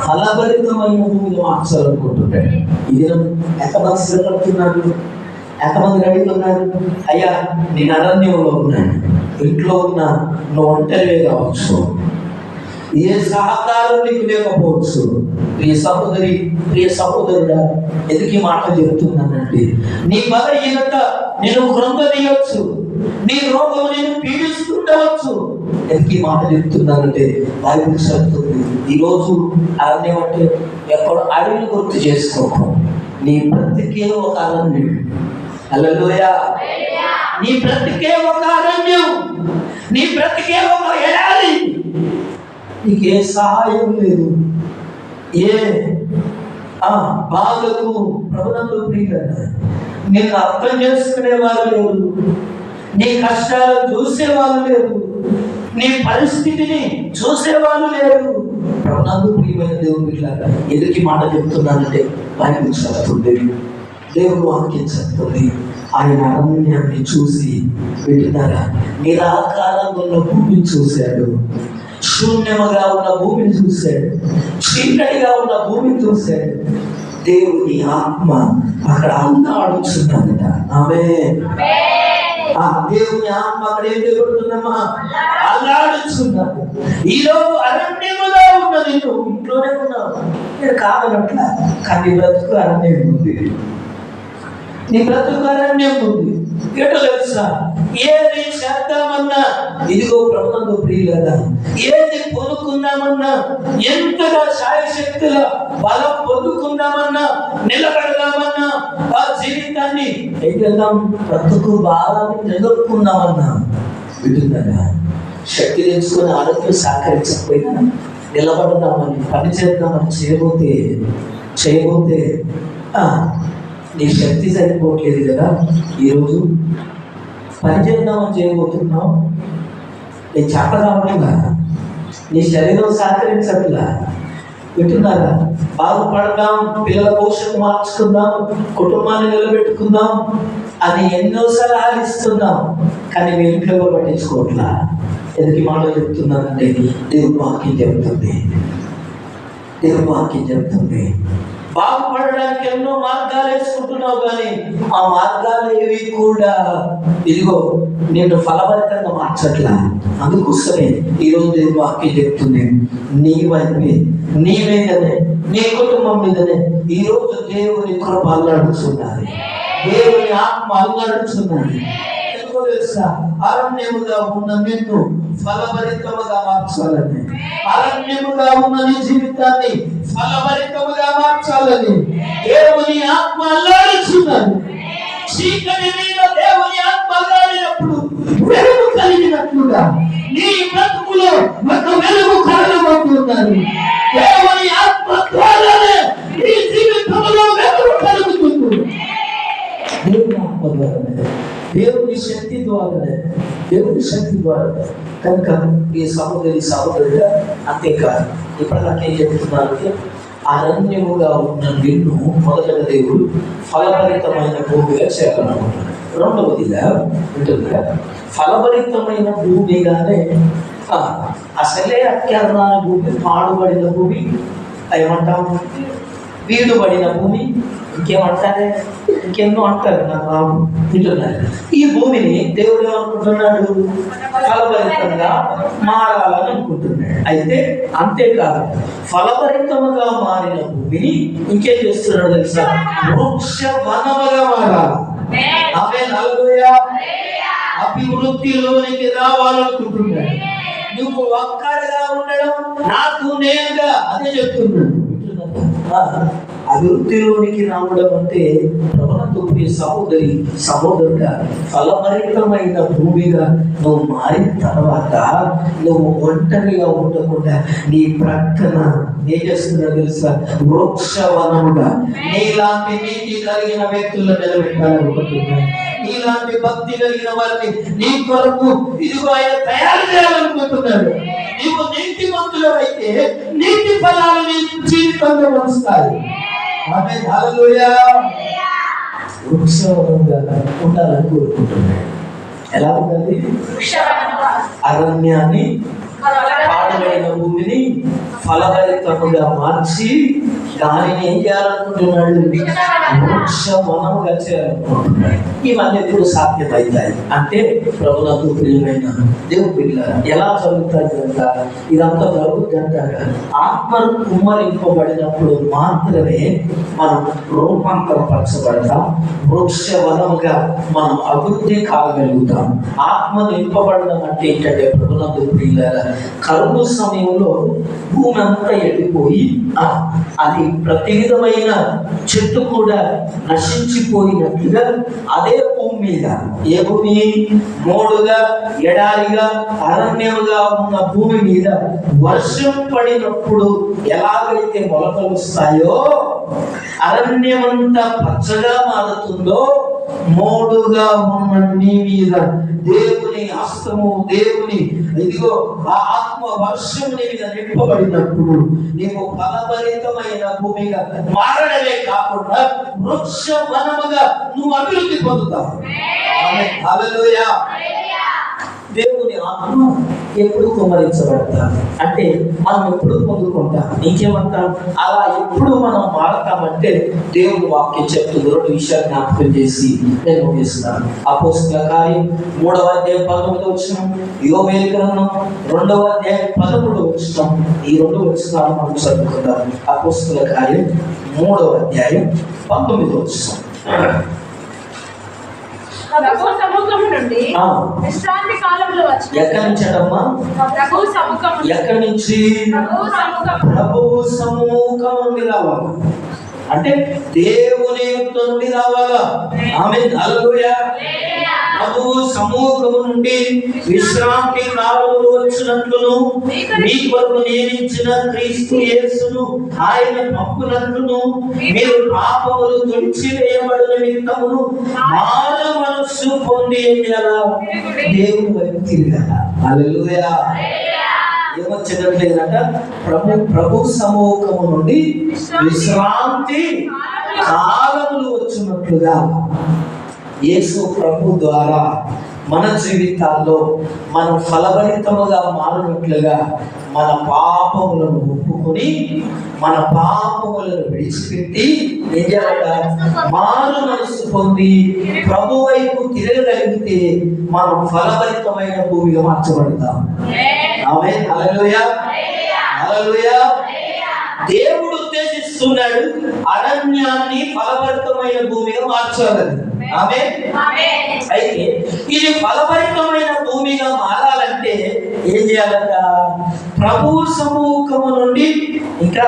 ఫలభరితమైన భూమిగా మార్చాలనుకుంటున్నాడు. ఇది ఎంతమంది శ్రమపడుతున్నాడు, ఎంతమంది అడుగుతున్నారు? అయ్యా, నేను అరణ్యంలో ఉన్నాను, ఇంట్లో ఉన్నా, నువ్వు ఒంటరివే కావచ్చు, ఏ సహకారం నీకు లేకపోవచ్చు. ప్రియ సహోదరి, ప్రియ సహోదరుడా, ఎందుకు ఈ మాటలు చెప్తున్నానంటే, నీ బలహీనత నేను కృంగదీయవచ్చు, నీ రోగం నేను పీడిస్తుండవచ్చు. ఎందుకు ఈ మాట చెప్తున్నానంటే, బైబిల్ చెప్తుంది. ఈరోజు అరణ్యం అంటే ఎక్కడ అడవిని గుర్తు చేసుకోకు. నీ బ్రతికే ఒక అరణ్యం. హల్లెలూయా. నీ బ్రతికే ఒక అరణ్యం, నీ బ్రతికే ఒక ఎడారి. నీకే సహాయం లేదు, ఏ బాధకు ప్రభునందు ప్రియులారా నిన్ను అర్థం చేసుకునే వాళ్ళు లేరు, నీ కష్టాలు చూసేవాళ్ళు లేరు, నీ పరిస్థితిని చూసేవాళ్ళు లేరు. ప్రభునందు ప్రియమైన దేవుని బిడ్డలారా ఎందుకు మాట చెప్తున్నానంటే బైబిల్ చదువుతుంది, దేవుడు వాక్యం చదువుతుంది. ఆయన అరణ్యాన్ని చూసి వింటున్నారా, నిరాకారంగా ఉన్న భూమిని చూశాడు, శూన్యముగా ఉన్న భూమిని చూశాడు, చీకటిగా ఉన్న భూమిని చూశాడు. దేవుని ఆత్మ అక్కడ అల్లాడుచున్నదట. ఆమేన్. దేవుని ఆత్మ అక్కడ ఏం చేయబడుతుందమ్మా? అల్లాడుచున్నది. ఈరోజు అరణ్యముగా ఉన్న నేను ఇంట్లోనే ఉన్నావు, నేను కాదనట్ల, కానీ బ్రతుకు అరణ్యం ఉంది, నీ బ్రతుకు అరణ్యం ఉంది. ఏంటో తెలుసా, ఏది చేద్దామన్నా ఇదిగో ప్రభునందు ప్రియులారా, ఏది పొందుకుందామన్నా, ఎంతగా శాయశక్తుల బలం పొందుకుందామన్నా, నిలబడదామన్నా, ఆ జీవితాన్ని ఏం చేద్దాం, బ్రతుకు భారాన్ని నిలబడుకుందామన్నా వింటున్నారా, శక్తి తెచ్చుకొని ఆరోగ్యం సహకరించకపోయినా నిలబడదామని పని చేద్దామని చేయబోతే నీ శక్తి సరిపోవట్లేదు కదా. ఈరోజు పని చేద్దామని చేయబోతున్నావు, నేను చేత కావట్లా, నీ శరీరం సహకరించట్లా. వింటున్నారా, బాగుపడదాం, పిల్లల పోషణ మార్చుకుందాం, కుటుంబాన్ని నిలబెట్టుకుందాం అని ఎన్నో సలహాలు ఇస్తున్నాం, కానీ మీ ఇంట్లో కూడా పట్టించుకోవట్లా. ఎందుకు మాట చెప్తున్నానంటే దేవుని వాక్యం చెప్తుంది. బాగుపడడానికి ఎన్నో మార్గాలు వేసుకుంటున్నావు, కానీ ఆ మార్గాలు ఏవి కూడా ఇదిగో నేను ఫలభరితంగా మార్చట్లా. అందుకోసమే ఈరోజు దేవుని వాక్యం చెప్తుంది, నీ వైపే, నీ మీదనే, నీ కుటుంబం మీదనే ఈరోజు దేవుని కృప అల్లాడుతున్నది, దేవుని ఆత్మ అల్లాడుతున్నది. తెలుసా, అరణ్యముగా ఉన్న నిన్ను ఫలభరితముగా మార్చాలని, అరణ్యముగా ఉన్న నీ జీవితాన్ని ఫలభరితముగా మార్చాలని దేవుని ఆత్మ అల్లాడుచున్నది. చీకటి మీద దేవుని ఆత్మ అల్లాడినప్పుడు వెలుగు కలిగినట్లుగా నీ బ్రతుకులో ఒక వెలుగు కలగబోతున్నది. దేవుని ఆత్మ ద్వారానే నీ జీవితంలో వెలుగు కలుగుతుంది. దేవుని ఆత్మ ద్వారానే, దేవుని శక్తి ద్వారానే, కనుక ఈ సహోదరుడు అంతేకాదు. ఇప్పటిదాకా ఏం చెప్తున్నారంటే అరణ్యముగా ఉన్న నిన్ను మొదటగా దేవుడు ఫలభరితమైన భూమిగా చేయాలనుకుంటున్నాడు. రెండవదిగా ఉంటుందిగా ఫలభరితమైన భూమిగానే అసలే అత్యాధమైన భూమి, పాడుబడిన భూమి, ఏమంటాము వీడుబడిన భూమి, ఇంకెన్నో అంటారు, నాకు రావు వింటున్నారు. ఈ భూమిని దేవుడు ఏమనుకుంటున్నాడు, ఫలభరితంగా మారాలని అనుకుంటున్నాడు. అయితే అంతేకాదు, ఫలభరితముగా మారిన భూమిని ఇంకేం చేస్తున్నాడు తెలుసా, వృక్ష వనముగా మారాలి. అభివృద్ధిలోనికి రావాలనుకుంటున్నాడు. నువ్వు ఒక్కడిగా ఉండడం, నాకు నేనుగా, అదే చెప్తున్నాడు. అభివృద్ధిలోనికి రావడం అంటే ప్రభునందు సహోదరుగా ఫలభరితమైన భూమిగా నువ్వు మారిన తర్వాత నువ్వు ఒంటరిగా ఉండకుండా నీ ప్రక్కన ఏం చేస్తున్నా తెలుసా, వృక్షవనముగా నీలాంటి నీతి కలిగిన వ్యక్తులను నిలబెట్టాలనుకుంటున్నాను. నీలాంటి భక్తి కలిగిన వారిని నీ కొరకు ఇదిగో ఆయన తయారు చేయాలనుకుంటున్నాడు. నీవు నీతిమంతులు అయితే నీతి ఫలాలు నీ జీవితంలో వస్తాయి. ఆమేన్, హల్లెలూయా. వృక్షవనంగా ఉండాలని కోరుకుంటున్నాడు. ఎలా ఉండాలి? అరణ్యాన్ని, పాడుబడిన భూమిని ఫలభరితముగా మార్చి దానిని ఏం చేయాలనుకుంటున్నాడు, వృక్షవనముగా చేయాలనుకుంటున్నాడు. ఇవన్నీ ఎప్పుడు సాధ్యమవుతాయి అంటే ప్రభునందు ప్రియమైన దేవుని బిడ్డలారా, ఎలా జరుగుతాయి కనుక ఇదంతా జరుగుతుంది అంటారు. ఆత్మ కుమ్మరింపబడినప్పుడు మాత్రమే మనం రూపాంతరపరచబడతాం, వృక్షవనముగా మనం అభివృద్ధి కాగలుగుతాం. ఆత్మ నింపబడడం అంటే ఏంటంటే ప్రభునందు ప్రియులారా, కరువు సమయంలో భూమి భూమి అంతా ఎండిపోయి అది ప్రతి విధమైన చెట్టు కూడా నశించిపోయినట్లుగా అదే భూమి మీద, ఏ భూమి? మోడుగా ఎడారిగా అరణ్యముగా ఉన్న భూమి మీద వర్షం పడినప్పుడు ఎలాగైతే మొలకలు వస్తాయో, అరణ్యమంతా పచ్చగా మారుతుందో, మోడుగా ఉన్న నీ మీద దేవుని హస్తము, దేవుని ఇదిగో ఆ ఆత్మ వర్షం నీ మీద నింపబడినప్పుడు నీవు ఫలభరితమైన భూమిగా మారడమే కాకుండా వృక్ష వనముగా నువ్వు అభివృద్ధి పొందుతావు. హల్లెలూయా. దేవుని ఆత్మ ఎప్పుడు కుమ్మరించబడతాం అంటే మనం ఎప్పుడు పొందుకుంటాం. ఇంకేమంటాం? అలా ఎప్పుడు మనం మారతామంటే దేవుని వాక్యం చెప్తుంది. 2 విషయాలు జ్ఞాపకం చేసి నేను ముగిస్తాను. అపోస్తలుల కార్యం 3వ అధ్యాయం 19వ వచనం, యోవేలు గ్రంథం 2వ అధ్యాయం 13వ వచనం. ఈ 2 వచనాలు మనం చదువుకుందాం. అపోస్తలుల కార్యం 3వ అధ్యాయం 19వ వచనం. ప్రభు సముఖము నుండి విశ్రాంతి కాలంలో వచ్చిన. ఎక్కడి నుంచి అమ్మా? ప్రభు సముఖము. ఎక్కడి నుంచి? ప్రభు సముఖం నుండి రావాలి అంటే దేవుని యొక్క నుండి రావాలా. ఆమేన్. హల్లెలూయా. ప్రభు సమూహము నుండి విశ్రాంతి కాలములు వచ్చినట్లును మీ కొరకు నియమించిన క్రీస్తు యేసును ఆయన పంపునట్లును మీరు పాపములు తుడిచివేయబడిన నిమిత్తమును మారు మనస్సు పొంది దేవుని వైపు తిరగాల. హల్లెలూయా. ఏమొచ్చినట్లేదట? ప్రభు సమూహము నుండి విశ్రాంతి కాలములు వచ్చినట్లుగా యేసు ప్రభు ద్వారా మన జీవితాల్లో మనం ఫలభరితముగా మారినట్లుగా మన పాపములను ఒప్పుకొని మన పాపములను విడిచిపెట్టి మారు మనసు పొంది ప్రభు వైపు తిరగగలిగితే మనం ఫలభరితమైన భూమిగా మార్చబడతాం. ఆమేన్. హల్లెలూయా. హల్లెలూయా. దేవుడు ఉద్దేశిస్తున్నాడు అరణ్యాన్ని ఫలభరితమైన భూమిగా మార్చాలని. ఆమేన్. అయితే ఇది ఫలభరితమైన భూమిగా మారాలంటే ఏం చేయాలంట? ప్రభు సమూహము నుండి ఇంకా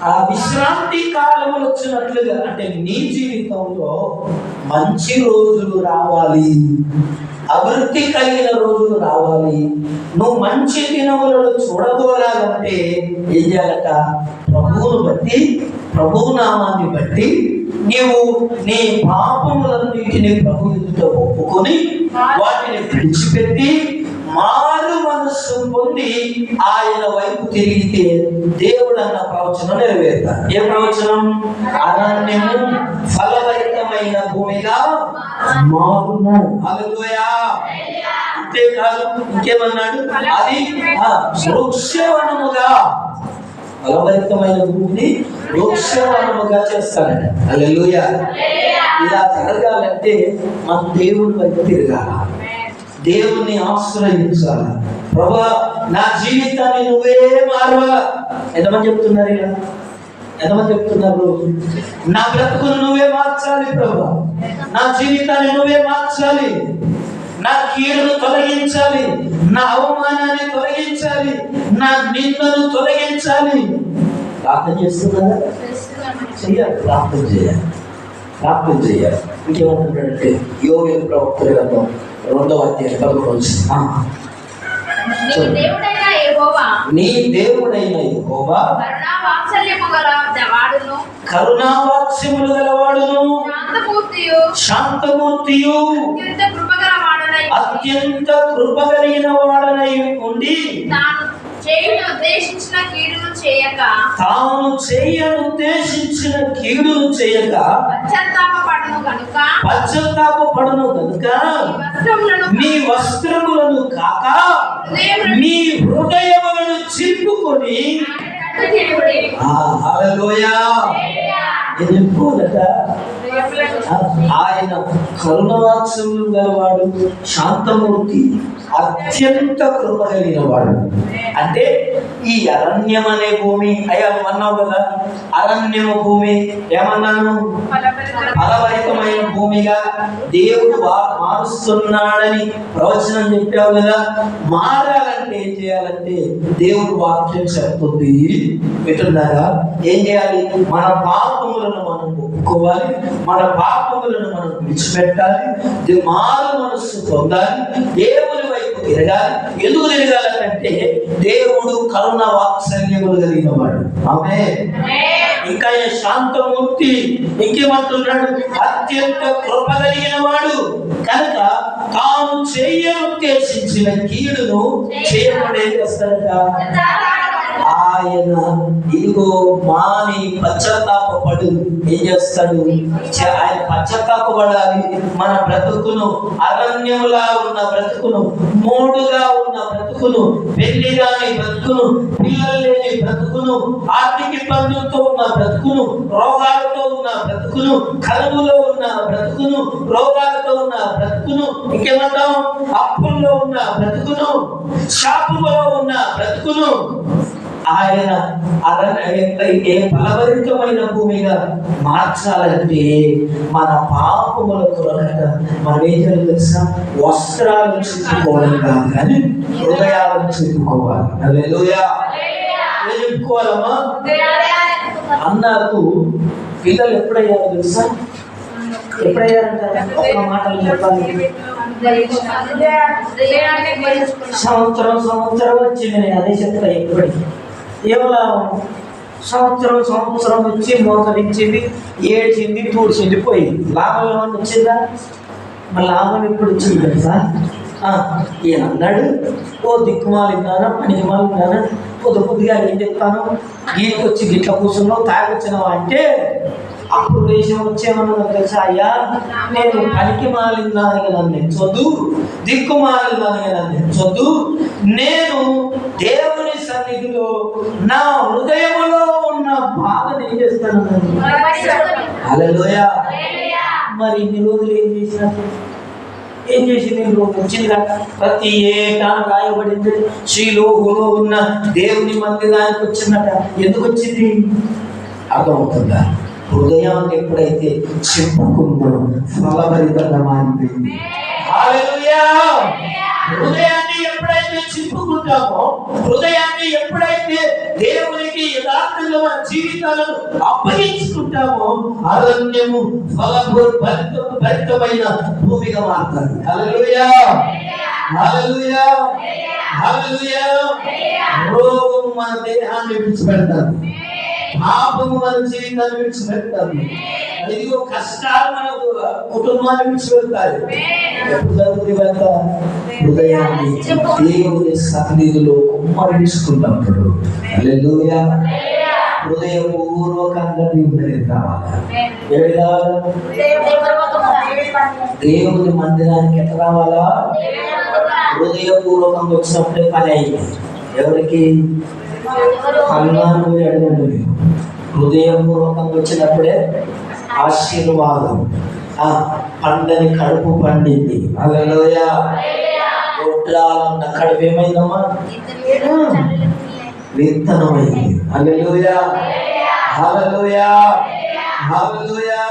ఆ విశ్రాంతి కాలములు వచ్చినట్లుగా అంటే నీ జీవితంలో మంచి రోజులు రావాలి, అభివృద్ధి కలిగిన రోజులు రావాలి, నువ్వు మంచి దినములను చూడగోరాలంటే ఏం చేయాలట? ప్రభువును బట్టి, ప్రభు నామాన్ని బట్టి నీవు నీ పాపములన్నిటిని ప్రభు ఎదుట ఒప్పుకొని వాటిని విడిచిపెట్టి మారు మనస్సు పొంది ఆయన వైపు తిరిగితే దేవుడు అన్న ప్రవచనం నెరవేరుతాడు. ఏ ప్రవచనం? అరణ్యము ఫలభరితమైన భూమిగా మారును. హల్లెలూయా. అంతేకాదు ఇంకేమన్నాడు? అది వృక్షవనముగా, ఫలభరితమైన భూమిని వృక్షవనముగా చేస్తాడట. హల్లెలూయా. ఇలా జరగాలంటే మన దేవుని వైపు తిరగాల, దేవుని ఆశ్రయించాలి. ప్రభువా నా జీవితాన్ని నువ్వే మారవాలా. ఎంతమంది చెప్తున్నారు ఇలా? ఎంతమంది చెప్తున్నారు? నా బ్రతుకును నువ్వే మార్చాలి ప్రభువా, నా జీవితాన్ని నువ్వే మార్చాలి, నా కీడును తొలగించాలి, నా అవమానాన్ని తొలగించాలి, నా నిందను తొలగించాలి. ప్రార్థన చేస్తున్నారా? చెయ్యాలి. ప్రార్థన చేయాలి. ప్రార్థన చేయాలి. ఇంకేమంటున్నాడంటే యోవేలు ప్రవక్త గ్రంథం 2వ అధ్యాయం 11వ వచనం. నీ దేవుడైన యెహోవా కరుణావాత్సల్యములు గలవాడును శాంతమూర్తియు అత్యంత కృప కలిగిన వాడనై ఉండి తాను చేయనుద్దేశించిన కీడును చేయక పశ్చాత్తాపపడును గనుక నీ వస్త్రములను కాక నీ హృదయములను చింపుకొని హల్లెలూయా. ఆయన కరుణవాత్సల్యములు గలవాడు, శాంతమూర్తి, అత్యంత కృప కలిగిన వాడు. అంటే ఈ అరణ్యం అనే భూమి అయ్యా అన్నావు కదా, అరణ్యము భూమి ఏమన్నాను, ఫలభరితమైన భూమిగా దేవుడు మారుస్తున్నాడని ప్రవచనం చెప్పావు కదా. మారాలంటే ఏం చేయాలంటే దేవుడు వాక్యం చెప్తుంది వింటున్నారా, ఏం చేయాలి, మన పాపములను మనం ఒప్పుకోవాలి, మన పాపములను మనం విడిచిపెట్టాలి, మారు మనస్సు పొందాలి, దేవుని వైపు తిరగాలి. ఎందుకు తిరగాలంటే దేవుడు కరుణ వాత్సల్యములు కలిగిన వాడు. ఆమేన్. ఇంకా శాంతమూర్తి ఇంకేమంటున్నాడు, అత్యంత కృప కలిగిన వాడు కనుక తాను ఉద్దేశించిన కీడును చేయకుండా ఏం చేస్తాడట, ఆయన ఇదిగో మాని పశ్చాత్తాపడు. ఏం చేస్తాడు, ఆయన పశ్చాత్తాపడాలి. మన బ్రతుకును అరణ్యములా ఉన్న బ్రతుకును, మోడుగా ఉన్న బ్రతుకును, పెళ్లి కాని బ్రతుకును, పిల్లలు లేని బ్రతుకును, ఆర్థిక ఇబ్బందులతో ఉన్న బ్రతుకును, రోగాలతో ఉన్న బ్రతుకును, కలుగులో ఉన్న బ్రతుకును, రోగాలతో ఉన్న బ్రతుకును, ఇంకేమంటాం, అప్పుల్లో ఉన్న బ్రతుకును, షాపులో ఉన్న బ్రతుకును ఆయన ఏ ఫలభరితమైన భూమిగా మార్చాలంటే మన పాపముల కొరకట మనం ఏం చేయాలి తెలుసా, వస్త్రాలను చెప్పుకోవడం కాదు కానీ హృదయాలను చెప్పుకోవాలి. హల్లెలూయా. ఏం చెప్పుకోవాలమ్మా, అన్నకు పిల్లలు ఎప్పుడయ్యారో తెలుసా, ఎప్పుడయ్యారంటారా, ఒక్క మాటలు చెప్పాలి, సంవత్సరం వచ్చింది. అదే చెప్తా ఎప్పటికీ కేవలం సంవత్సరం వచ్చి మోకరించింది, ఏడ్చింది, తూడ్చింది, పోయింది. లాభం ఏమన్నా వచ్చిందా, మరి లాభం ఎప్పుడు వచ్చింది తెలుసా, ఈయన అన్నాడు, ఓ దిక్కుమాలిందానా పనికి మాలిందానా పొద్దుగా ఏం చెప్తాను, గీకి వచ్చి గిట్ల కూర్చున్నావు తాగొచ్చినావు అంటే అప్పుడు దేశం వచ్చేమన్నా తెలుసా, అయ్యా నేను పనికి మాలిందానికి నన్ను ఎంచొద్దు, దిక్కు మాలిందానికి నన్ను ఎంచొద్దు, నేను దేవుని సన్నిధిలో నా హృదయములో ఉన్న బాధను ఏం చేస్తాను. హల్లెలూయా. మరి ఇన్ని రోజులు ఏం చేసినట్టు, ఏం చేసింది, వచ్చిందిగా ప్రతి ఏటా రాయబడింది, శ్రీలోహులో ఉన్న దేవుని మందిరానికి వచ్చిందట. ఎందుకు వచ్చింది అర్థమవుతుందా, హృదయాన్ని ఎప్పుడైతే చెప్పుకుందో ఫలభరితంగా మారిపోయింది. హల్లెలూయా. హృదయాన్ని ఎప్పుడైతే చెప్పుకుంటామో, హృదయాన్ని ఎప్పుడైతే దేవునికి యథార్థంగా మన జీవితాలను అప్పగించుకుంటామో అరణ్యము ఫలభరితమైన భూమిగా మారుతుంది. హల్లెలూయా. హల్లెలూయా. హల్లెలూయా. రోగం మన దేహాన్ని విడిచిపెడతారు, పాపము మన జీవితాన్ని విడిచిపెడతారు, ఇదిగో కష్టాలు మన కుటుంబాన్ని విడిచిపెడతారు. ఎప్పుడు జరుగుతుంది కనుక హృదయాన్ని దేవుని సన్నిధిలో కుమ్మరించుకున్నప్పుడు హల్లెలూయా హృదయపూర్వకంగా దేవుని కావాలా, దేవుని మందిరానికి ఎట్లా రావాలా, హృదయపూర్వకంగా వచ్చినప్పుడే పని అయింది. ఎవరికి కన్నాను అడగండి, హృదయపూర్వకంగా వచ్చినప్పుడే ఆశీర్వాదం. పండని కడుపు పండింది. హల్లెలూయా. ఒడ్రాలన్న కడుపు ఏమైందమ్మా, విత్తనమైంది. హల్లెలూయా. హల్లెలూయా. హల్లెలూయా.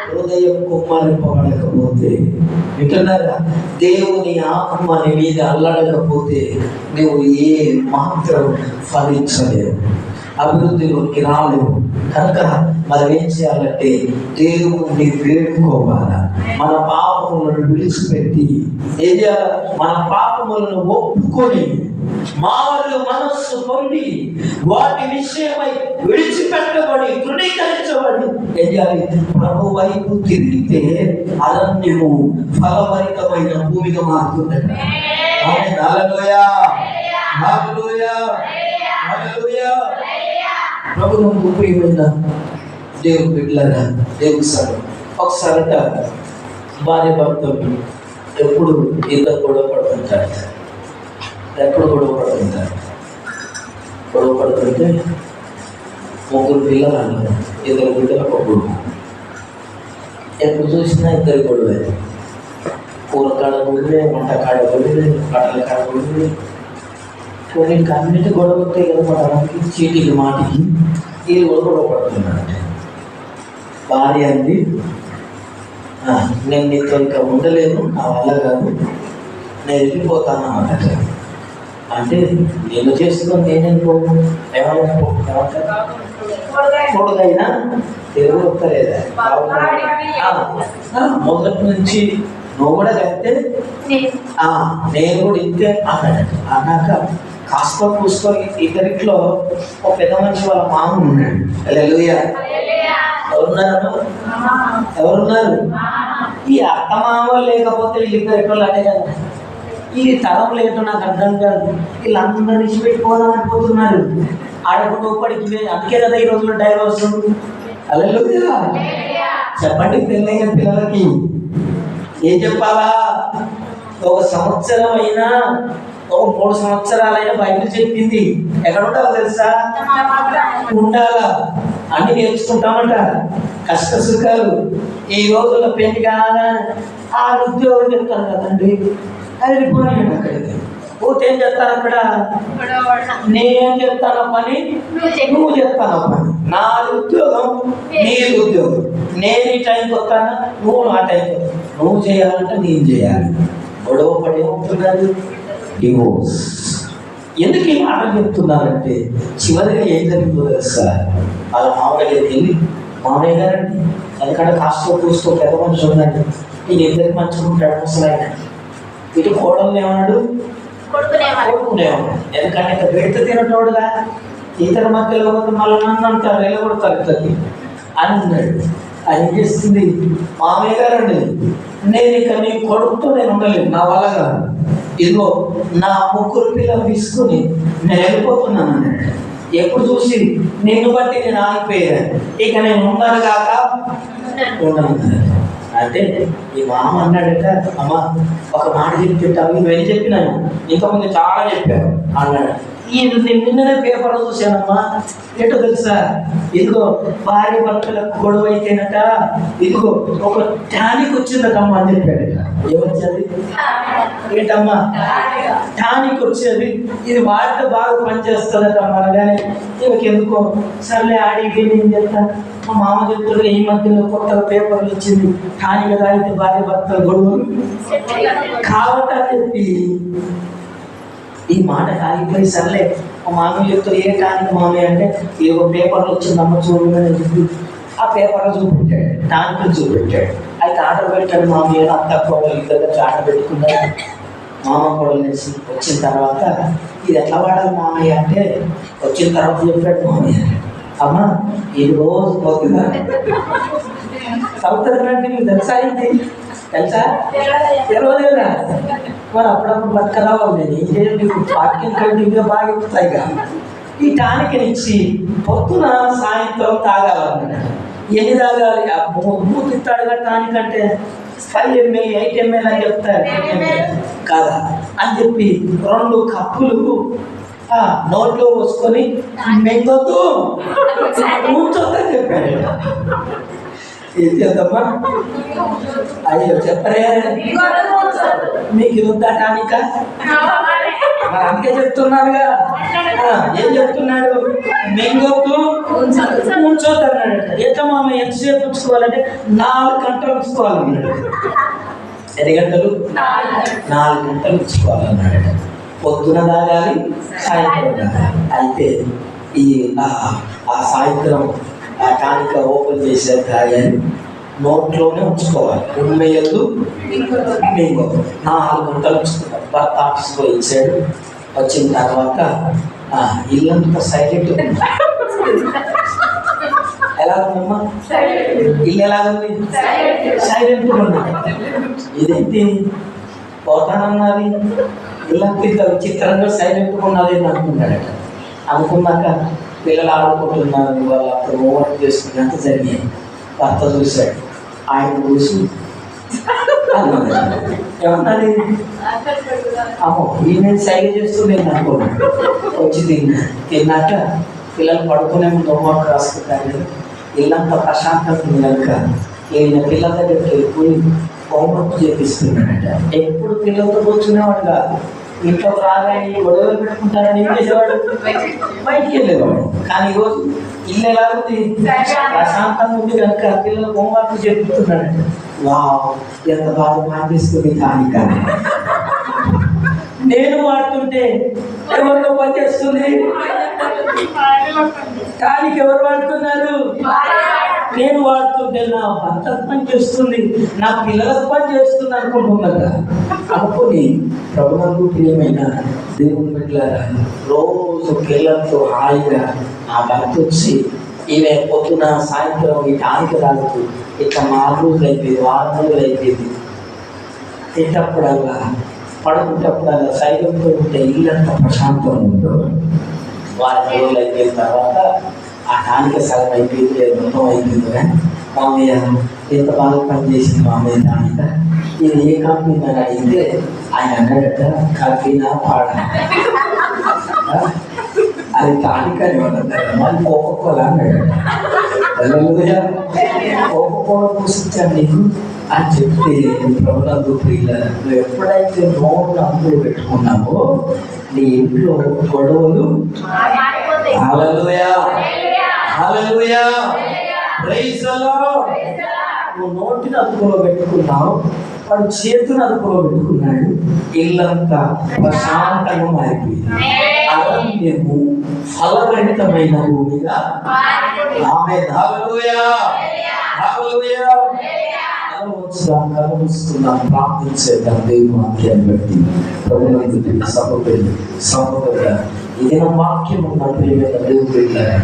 హృదయం కుమ్మరింపబడకపోతే, వింటున్నారా, దేవుని ఆత్మ నీ మీద అల్లడకపోతే నువ్వు ఏ మాత్రం ఫలించలేవు, అభివృద్ధిలోకి రాలేవు. కనుక మనం ఏం చేయాలంటే దేవుణ్ణి వేడుకోవాలా, మన పాపములను విడిచిపెట్టి ఏం చేయాలి, మన పాపములను ఒప్పుకొని మారు మనస్సు పొంది వాటి విషయమై విడిచిపెట్టబడి తృణీకరించబడి ఏం చేయాలి, ప్రభు వైపు తిరిగితే అరణ్యము ఫలభరితమైన భూమిగా మారుతుందట. హల్లెలూయా. హల్లెలూయా. హల్లెలూయా. ప్రభువుకు ప్రియమైన దేవుని బిడ్డలారా, దేవుని సభ ఒకసారట భార్య భర్తలు ఎప్పుడు ఇద్దరు గొడవ పడుతుంటారు. ఎప్పుడు గొడవ పడుతుంటే ముగ్గురు పిల్లలు అన్నారు, ఇద్దరు బిడ్డలకు ఒక గొడవ. ఎప్పుడు చూసినా ఇద్దరు గొడవ. కూర కాడ కొడితే, వంట కాడ కొడితే, బట్టల కాడ కొడితే, కొన్నిటికి అన్నిటి గొడవ వస్తాయి కదా మనకి, చీటికి మాటికి వీళ్ళు కూడా గొడవ పడుతున్నారంటే. భార్య అంది, నేను నీతో ఇంకా ఉండలేను, నా వల్ల కాదు, నేను వెళ్ళిపోతాను అన్నమాట. అంటే నేను చేసుకొని నేను వెళ్ళిపోను, ఏమంటారు కొడుకైనా తెలుగు వస్తలేదా? మొదటి నుంచి నువ్వు కూడా చెప్తే నేను కూడా ఇంతే అన్నాడు. అన్నాక కాస్త కూసుకొని ఇద్దరిట్లో ఒక పెద్ద మనిషి వాళ్ళ మామ ఉన్నాడు. హల్లెలూయా. ఎవరున్నారు? ఈ అత్తమామ లేకపోతే వీళ్ళిద్దరిట్లో అంటే కదా, ఈ తరం లేదో నాకు అర్థం కాదు. వీళ్ళందరూ విడిచిపెట్టుకోదాం అనుకుంటున్నారు. ఆడకుండా ఒప్పటికి, అందుకే కదా ఈ రోజుల్లో డైవర్స్. హల్లెలూయా. చెప్పండి పెళ్ళైన పిల్లలకి ఏం చెప్పాలా? ఒక సంవత్సరం అయినా, ఒక 3 సంవత్సరాలైనా బైబిల్ చెప్పింది ఎక్కడ ఉండాలో తెలుసా? ఉండాలా. అన్ని నేర్చుకుంటామంట, కష్ట సుఖాలు. ఈ రోజుల్లో పెళ్లి కాగా ఆ ఉద్యోగం చెప్తాను కదండి, అది వెళ్ళిపోయాడు. అక్కడికి పోతే ఏం చెప్తాను అక్కడ? నేను చెప్తాను పని, నువ్వు చెప్తాను పని. నా ఉద్యోగం, నీ ఉద్యోగం. నేను ఈ టైంకి వస్తాను, నువ్వు ఆ టైంకి వస్తాను. నువ్వు చేయాలంటే నేను చేయాలి. గొడవ పడి ఏమవుతున్నది? డివోర్స్. ఎందుకు ఈ మాటలు చెప్తున్నారంటే చివరిగా ఏం జరిగిందో తెలుసా? వాళ్ళ మామయ్య వెళ్ళి, మామయ్య గారండి ఎందుకంటే కాస్తో కూస్తూ పెద్ద మనిషి ఉందండి, నేను ఇద్దరికి మంచిగా ఉంటాడు ముసలాయన. ఇటు కోడలు ఏమన్నాడు? కొడుకునేవాడు. ఎందుకంటే ఇంకా పెడితే తినటోడుగా, ఇతర మధ్యలో మళ్ళీ నన్ను అంటారు, వెళ్ళగొడతారు ఇతరుని అని అన్నాడు. అది చేస్తుంది, మామయ్య గారండి నేను ఇక నీ కొడుకుతో నేను ఉండలేను, నా వల్ల కాదు. ఇదిగో నా 3 పిల్లలు తీసుకుని నేను వెళ్ళిపోతున్నాను అన్నాడు. ఎప్పుడు చూసి నిన్ను బట్టి నేను ఆగిపోయాను, ఇక నేను ఉన్నాను కాక ఉండను. అంటే ఈ మామ అన్నాడట, అమ్మ ఒక మాట చెప్పావు, ఇవన్నీ చెప్పినాను, ఇంతకుముందు చాలా చెప్పాను అన్నాడు. నేను నిన్ననే పేపర్లో చూశానమ్మా, ఏంటో తెలుసా? ఇదిగో భార్య భర్తలకు గొడవ అయితేనట, ఇదిగో ఒక టానిక్ వచ్చిందటమ్మా అని చెప్పాడట. ఏమొచ్చేది? ఏంటమ్మా? టానిక్ వచ్చేది, ఇది వాడితే బాగా పనిచేస్తుందట అనగానే ఇవకి ఎందుకో సర్లే ఆడికి నేను చెప్తాను. మా మామ చెప్తుంటే ఈ మధ్యలో కొత్తగా పేపర్లు వచ్చింది, టానిక్ తాగితే భార్య భర్తల గొడవలు కావటని చెప్పి ఈ మాట ఆగిపోయి, సర్లే మా మామయ్య చెప్తారు ఏ టానిక్ మామయ్య అంటే, ఏవో పేపర్లు వచ్చిందమ్మ చూడమని చెప్పి ఆ పేపర్లో చూపెట్టాడు, టానిక్ చూపెట్టాడు. అయితే ఆర్డర్ పెట్టాడు మామయ్య. అంత కోడలు ఇద్దరు ఆర్డర్ పెట్టుకున్నాడు. మామ కోడలు వేసి వచ్చిన తర్వాత ఇది ఎట్లా వాడాలి మామయ్య అంటే, వచ్చిన తర్వాత చెప్పాడు మామయ్య, అమ్మ ఇది రోజు పోతుందా అవుతుందంటే మీకు తెలుసా? ఇది తెలుసా? తెలియలేదా? మరి అప్పుడప్పుడు బతకరావాలి. నేను ఏం చేయాలి? మీకు వాక్యం కంటిన్యూగా బాగా ఎక్కుతాయి కదా. ఈ టానిక్ ఇచ్చి పొద్దున సాయంత్రం తాగాలన్నాడు. ఎన్ని తాగాలి? తిట్టాడుగా టానిక్ అంటే 5 ml 8 ml అని చెప్తారు కదా అని చెప్పి 2 కప్పులు నోట్లో పోసుకొని మెంగొద్దు కూర్చోద్దని చెప్పాడు. ఏం చేద్దామా? అయ్యో చెప్పరే, మీకు ఇది ఉందా టానిక? మరి అందుకే చెప్తున్నానుగా. ఏం చెప్తున్నాడు? మెంగొద్దు ఉంచొద్దు అన్నాడు. ఎట్లా మామ ఎంతసేపు ఉంచుకోవాలంటే 4 గంటలు ఉంచుకోవాలన్నాడు. ఎన్ని గంటలు? 4 గంటలు ఉంచుకోవాలన్నాడు. పొద్దున తాగాలి, సాయంత్రం తాగాలి. అయితే ఈ ఆ సాయంత్రం ఆ టానిక ఓపెన్ చేసే తాగాలి, నోట్లోనే ఉంచుకోవాలి. ఉమ్మేయద్దు, మింగొద్దు. 4 గంటలు ఉంచుకున్నాడు. భర్త ఆఫీస్కి పోయి ఇచ్చాడు. వచ్చిన తర్వాత ఇల్లంతా సైలెంట్. ఎలా ఉందమ్మా ఇల్లు? ఎలా ఉంది? సైలెంట్గా ఉన్నది. ఇదేంటి పోతానన్నది, ఇల్లంతా ఇంత విచిత్రంగా సైలెంట్గా ఉన్నది అని అనుకున్నాడట. అనుకున్నాక పిల్లలు ఆడుకుంటున్నారు, వాళ్ళు అప్పుడు హోంవర్క్ చేసుకున్నంత జరిగాయి. భర్త చూశాడు, ఆయన చూసి ఏమన్నది? అమ్మో ఈయన సైగ చేస్తుంది అనుకోండి. వచ్చి తిన్నాక పిల్లలు పడుకునే ముందు హోంవర్క్ రాసుకుంటారు. ఇల్లంతా ప్రశాంతంగా ఉంది కనుక ఈయన పిల్లల దగ్గరికి వెళ్ళిపోయి హోంవర్క్ చేపిస్తున్నాడట. ఎప్పుడు పిల్లలతో కూర్చునేవాడు కాదు, ఇంట్లో రాగానే గొడవలు పెట్టుకుంటారని ఏం చేసేవాడు, బయటికి వెళ్ళేవాడు. కానీ ఈరోజు ఇల్లు ఎలా ఉంది, ప్రశాంతంగా ఉంది కనుక పిల్లలకు హోంవర్క్ చేపిస్తున్నాడట. వావ్, ఎంత బాగా పాటిస్తుంది. కానీ కానీ నేను వాడుతుంటే ఎవరిలో పనిచేస్తుంది, కానీ ఎవరు వాడుతున్నారు, నేను వాడుతుంటే నా భర్త పని చేస్తుంది, నా పిల్లలకు పని చేస్తుంది అనుకుంటున్నారా. అనుకుని ప్రభువుకు ప్రియమైన దేవుని బిడ్డలారా, రోజు పిల్లలతో హాయిగా నా భర్త వచ్చి ఈమె పొద్దున సాయంత్రం ఈ టానికి రాదు, ఇట్లా 4 రోజులు అయిపోయింది, 6 రోజులు అయిపోయింది. తింటప్పుడల్లా పడుకుంటప్పుడల్లా సైలెంట్గా ఉంటే ఇల్లంతా ప్రశాంతంగా ఉండదు. 4 రోజులు అయిపోయిన తర్వాత ఆ టానిక సగం అయిపోయింది, లేదు మొత్తం అయిపోయింది. కానీ మామయ్య ఎంత బాగా పనిచేసింది మామయ్య టానిక, ఇది ఏ కంపెనీ అని అడిగితే ఆయన అన్నాడట, కంపెనీనా పాడా, అది టానిక అని అన్నారు. మళ్ళీ కోకోకోలా అన్నాడట. కోకోకోలా పూసించాను నీకు అని చెప్తే, ప్రభునందు ప్రియులారా, నువ్వు ఎప్పుడైతే నోరు అందులో పెట్టుకున్నావో నీ ఇంట్లో గొడవలు, హల్లెలూయా హల్లెలూయా ప్రైజ్ ది లార్డ్. నువ్వు నోటిని అదుపులో పెట్టుకున్నావు, వాడు చేతుని అదుపులో పెట్టుకున్నాడు, ఇల్లంతా ప్రశాంతంగా మారిపోయింది. అరణ్యము ఫలభరితమైన భూమిగా ఆమె, హల్లెలూయా హల్లెలూయా. కలుస్తున్నాం, ప్రార్థించేద్దాం దేవుని వాక్యాన్ని బట్టి. ప్రభునందు సహోదరి సహోదరుడా, ఇది నా వాక్యం ఉన్న ప్రియమైన దేవుని బిడ్డలారా,